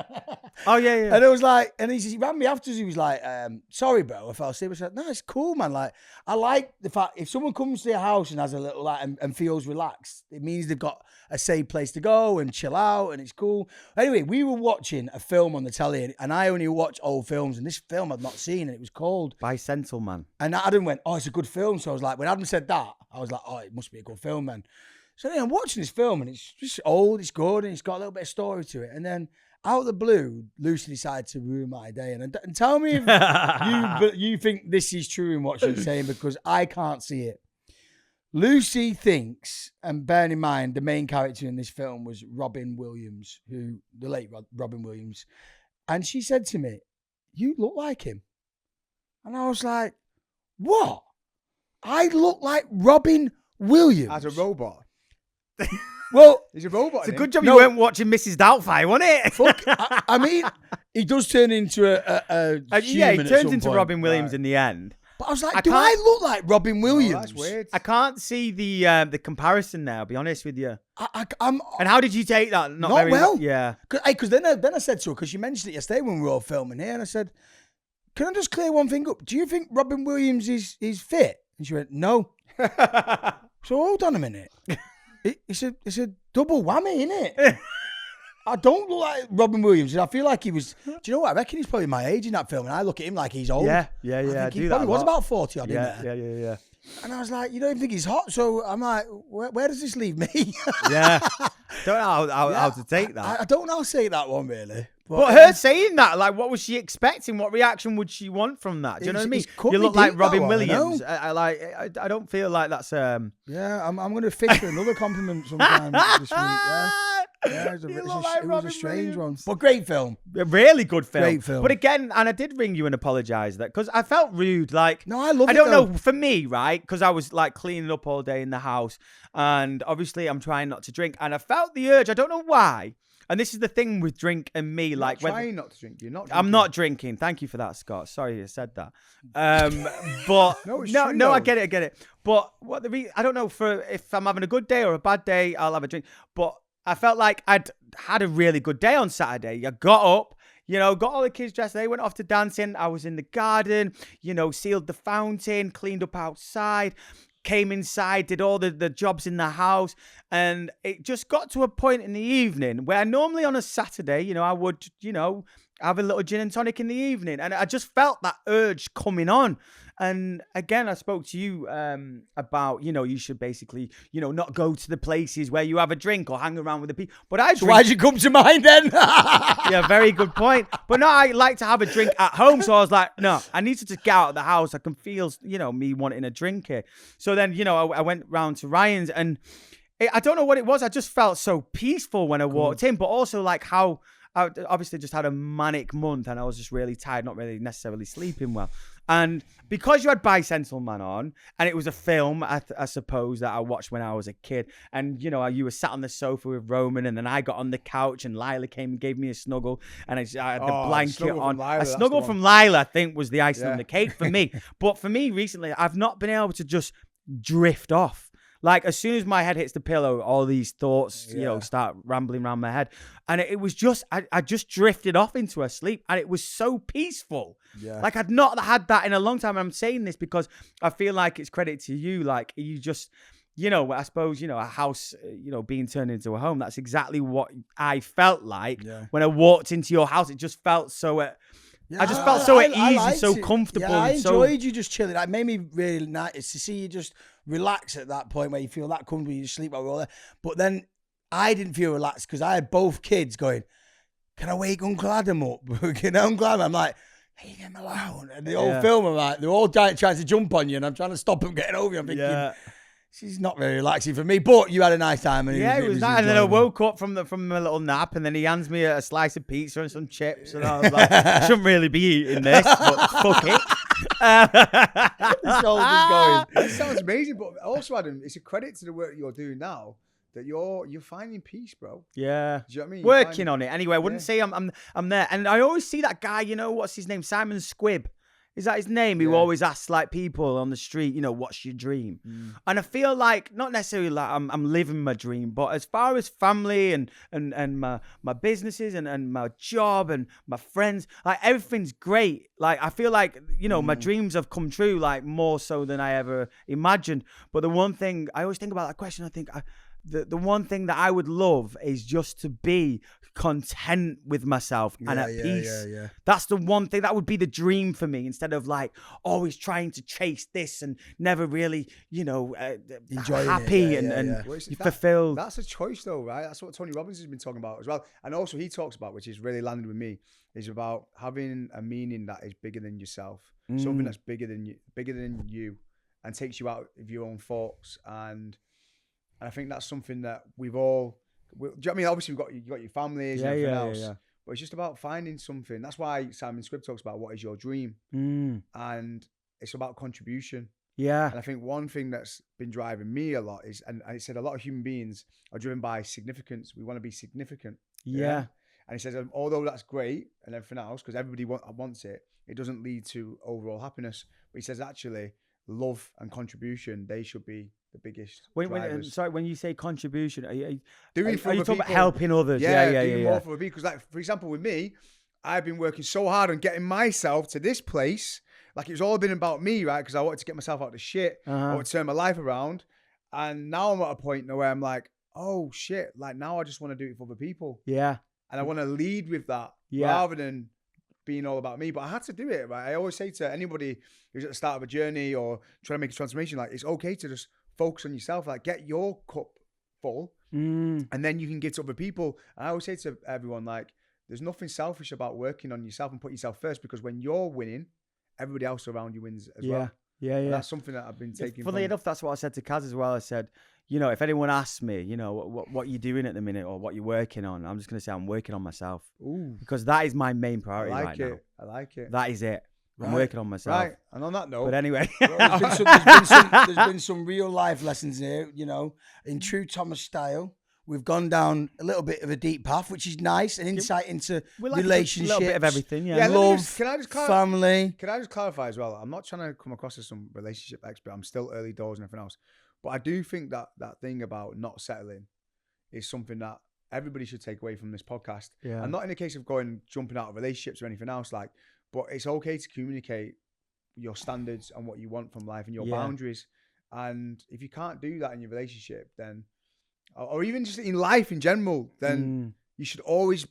S1: Oh, yeah.
S3: And it was like, and he ran me afterwards. He was like, sorry, bro, I fell asleep. I said, no, it's cool, man. Like, I like the fact if someone comes to your house and has a little like and feels relaxed, it means they've got a safe place to go and chill out, and it's cool. Anyway, we were watching a film on the telly, and I only watch old films, and this film I'd not seen, and it was called
S1: Bicentennial Man.
S3: And Adam went, oh, it's a good film. So I was like, when Adam said that, I was like, oh, it must be a good film, man. So then I'm watching this film, and it's just old, it's good, and it's got a little bit of story to it. And then out of the blue, Lucy decided to ruin my day. And tell me if you think this is true in what she's saying, because I can't see it. Lucy thinks, and bearing in mind, the main character in this film was Robin Williams, the late Robin Williams. And she said to me, you look like him. And I was like, what? I look like Robin Williams?
S2: As a robot.
S3: Well,
S2: He's a robot.
S1: It's a
S2: isn't
S1: good
S2: he?
S1: job
S3: No.
S1: you weren't watching Mrs. Doubtfire, wasn't it?
S3: fuck, I mean, he does turn into a
S1: Yeah, he
S3: human at
S1: turns
S3: some
S1: into
S3: point.
S1: Robin Williams
S2: Right.
S1: in the end.
S3: But I was like,
S1: I
S3: do
S1: can't-
S3: I look like Robin Williams?
S2: Oh, that's weird.
S1: I can't see the comparison there, I'll be honest with you.
S3: I'm
S1: And how did you take that? Not
S3: Not
S1: very
S3: well.
S1: Yeah.
S3: Because then I said to her, because she mentioned it yesterday when we were all filming here, and I said, can I just clear one thing up? Do you think Robin Williams is fit? And she went, no. So hold on a minute. It's a double whammy, isn't it? I don't look like Robin Williams, and I feel like he was. Do you know what? I reckon he's probably my age in that film, and I look at him like he's old.
S1: Yeah.
S3: I
S1: I
S3: think
S1: do
S3: he
S1: that.
S3: probably
S1: a
S3: was
S1: lot.
S3: about 40 odd in
S1: Yeah,
S3: there.
S1: yeah.
S3: And I was like, you don't even think he's hot? So I'm like, where does this leave me?
S1: Yeah. Don't know how to take that.
S3: I don't know how to say that one really.
S1: But her saying that, like, what was she expecting? What reaction would she want from that? Do you know what I mean?
S3: It's cut
S1: You
S3: me
S1: look like
S3: deep, that
S1: Robin
S3: one, I know.
S1: Williams. I don't feel like that's
S3: Yeah, I'm going to fish for another compliment sometime this week. Yeah. Yeah,
S1: You look like
S3: it was a
S1: Robin
S3: strange
S1: Williams.
S3: one. But great film.
S1: a really good film.
S3: Great film.
S1: But again, and I did ring you and apologise that because I felt rude. Like,
S3: No, I love
S1: I
S3: it,
S1: don't
S3: though.
S1: know, for me, right? Because I was like cleaning up all day in the house, and obviously I'm trying not to drink, and I felt the urge. I don't know why. And this is the thing with drink and me, like
S2: You're
S1: when
S2: trying not to drink. You're not.
S1: I'm not drinking. Thank you for that, Scott. Sorry I said that. But
S2: No, it's
S1: no,
S2: true,
S1: no, I
S2: though.
S1: get it. But what I don't know, for if I'm having a good day or a bad day, I'll have a drink. But I felt like I'd had a really good day on Saturday. I got up, got all the kids dressed. They went off to dancing. I was in the garden, sealed the fountain, cleaned up outside. came inside, did all the jobs in the house. And it just got to a point in the evening where normally on a Saturday, you know, I would, you know, have a little gin and tonic in the evening. And I just felt that urge coming on. And again, I spoke to you about, you know, you should basically, you know, not go to the places where you have a drink or hang around with the people. But I
S3: So why'd you come to mind then?
S1: yeah, very good point. But no, I like to have a drink at home. So I was like, no, I need to just get out of the house. I can feel, you know, me wanting a drink here. So then, you know, I went round to Ryan's and I don't know what it was. I just felt so peaceful when I walked in, but also like how I obviously just had a manic month and I was just really tired, not really necessarily sleeping well. And because you had Bicentennial Man on, and it was a film, I suppose, that I watched when I was a kid, and, you know, you were sat on the sofa with Roman, and then I got on the couch, and Lila came and gave me a snuggle, and I had the blanket on. A snuggle from Lila, I think, was the icing on the cake for me. But for me, recently, I've not been able to just drift off. Like, as soon as my head hits the pillow, all these thoughts, you know, start rambling around my head. And it was just, I just drifted off into a sleep. And it was so peaceful. Yeah. Like, I'd not had that in a long time. And I'm saying this because I feel like it's credit to you. Like, you just, you know, I suppose, you know, a house, you know, being turned into a home. That's exactly what I felt like when I walked into your house. It just felt so... I just felt so at ease, so comfortable.
S3: Yeah, I enjoyed you just chilling. It made me really nice to see you just relax at that point where you feel that comfortable, you sleep while we're all there. But then I didn't feel relaxed because I had both kids going, can I wake Uncle Adam up? Can Uncle Adam? I'm like, leave him alone. And the whole film, I'm like, they're all trying to jump on you and I'm trying to stop them getting over you. I'm thinking, she's not very relaxing for me, but you had a nice time. And
S1: it was nice. And then I woke up from a little nap, and then he hands me a slice of pizza and some chips, and I was like, I shouldn't really be eating this, but fuck it.
S2: It's all just going. That sounds amazing, but also, Adam, it's a credit to the work you're doing now that you're finding peace, bro.
S1: Yeah.
S2: Do you know what I mean?
S1: Working on it. Anyway, I wouldn't say I'm there. And I always see that guy, you know, what's his name? Simon Squibb. Is that his name? Who always asks like people on the street, you know, what's your dream? And I feel like not necessarily like I'm living my dream, but as far as family and my businesses and my job and my friends, like everything's great. Like I feel like, you know, my dreams have come true, like more so than I ever imagined. But the one thing I always think about that question, I think the one thing that I would love is just to be content with myself and at peace. That's the one thing that would be the dream for me, instead of like always trying to chase this and never really, you know, happy and fulfilled.
S2: That's a choice though, right? That's what Tony Robbins has been talking about as well. And also he talks about, which is really landed with me, is about having a meaning that is bigger than yourself. Something that's bigger than you and takes you out of your own thoughts. And I think that's something that we've all... Do you know what I mean? Obviously, you got your families and everything else. But it's just about finding something. That's why Simon Squibb talks about what is your dream. And it's about contribution.
S1: Yeah.
S2: And I think one thing that's been driving me a lot is, and he said a lot of human beings are driven by significance. We want to be significant.
S1: Yeah.
S2: And he says, although that's great and everything else, because everybody wants it, it doesn't lead to overall happiness. But he says, actually, love and contribution, they should be the biggest drivers.
S1: When you say contribution, are you
S2: talking
S1: about helping others?
S2: Doing more for other people. Because, like, for example, with me, I've been working so hard on getting myself to this place. Like, it's all been about me, right? Because I wanted to get myself out of the shit. I wanted to turn my life around. And now I'm at a point where I'm like, oh, shit. Like, now I just want to do it for other people.
S1: Yeah.
S2: And I want to lead with that rather than being all about me. But I had to do it, right? I always say to anybody who's at the start of a journey or trying to make a transformation, like, it's okay to just focus on yourself. Like, get your cup full and then you can get to other people. And I always say to everyone, like, there's nothing selfish about working on yourself and put yourself first, because when you're winning, everybody else around you wins as well.
S1: Yeah.
S2: And that's something that I've been taking.
S1: Funnily enough, that's what I said to Kaz as well. I said, you know, if anyone asks me, you know, what you're doing at the minute or what you're working on, I'm just going to say I'm working on myself.
S2: Ooh.
S1: Because that is my main priority right now.
S2: I like it.
S1: That is it. I'm working on myself.
S2: Right. And on that note.
S1: But anyway.
S3: There's been some real life lessons here, you know, in true Thomas style. We've gone down a little bit of a deep path, which is nice, an insight into relationships.
S1: A little bit of everything,
S3: love, family.
S2: Can I just clarify as well? I'm not trying to come across as some relationship expert. I'm still early doors and everything else. But I do think that thing about not settling is something that everybody should take away from this podcast.
S1: Yeah.
S2: And not in the case of jumping out of relationships or anything else, like, but it's okay to communicate your standards and what you want from life and your boundaries. And if you can't do that in your relationship, then, or even just in life in general, then there should always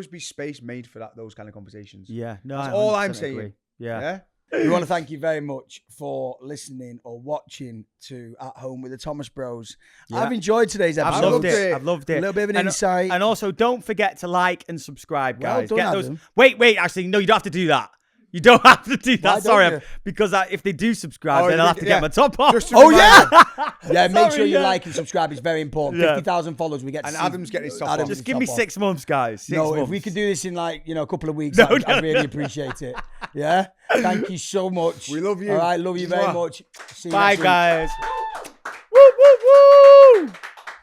S2: be space made for those kind of conversations.
S1: Yeah, no,
S2: That's
S1: I
S2: all I'm
S1: 100%
S2: saying.
S1: agree. Yeah.
S2: Yeah.
S3: We want to thank you very much for listening or watching to At Home with the Thomas Bros.
S1: Yeah.
S3: I've enjoyed today's episode.
S1: I've loved
S2: loved
S1: it.
S2: it.
S1: I've loved
S3: A
S1: it.
S3: little bit of an
S1: And-
S3: insight.
S1: And also, don't forget to like and subscribe,
S3: Well
S1: guys.
S3: done,
S1: Get those.
S3: Adam.
S1: Wait. Actually, no, you don't have to do that. You don't have to do
S3: Why
S1: that.
S3: don't
S1: Sorry,
S3: you?
S1: because if they do subscribe,
S2: Oh,
S1: then I'll have to get my top off.
S2: Just to
S3: Oh,
S2: remind
S3: yeah.
S2: you.
S3: Yeah, make sure
S1: Sorry,
S3: you
S1: yeah.
S3: like and subscribe. It's very important.
S1: Yeah.
S3: 50,000 followers, we get to
S2: And
S3: see
S2: Adam's getting his top
S3: Adam
S2: off.
S1: Just
S3: with
S1: give
S3: his
S1: me
S3: top off.
S1: 6 months, guys. 6
S3: No,
S1: months.
S3: if we could do this in a couple of weeks,
S1: No,
S3: I'd
S1: no,
S3: really appreciate it. Yeah? Thank you so much.
S2: We love you.
S3: All right, love you very
S2: Mwah.
S3: much. See you
S1: Bye,
S3: next week.
S1: guys. Woo, woo, woo.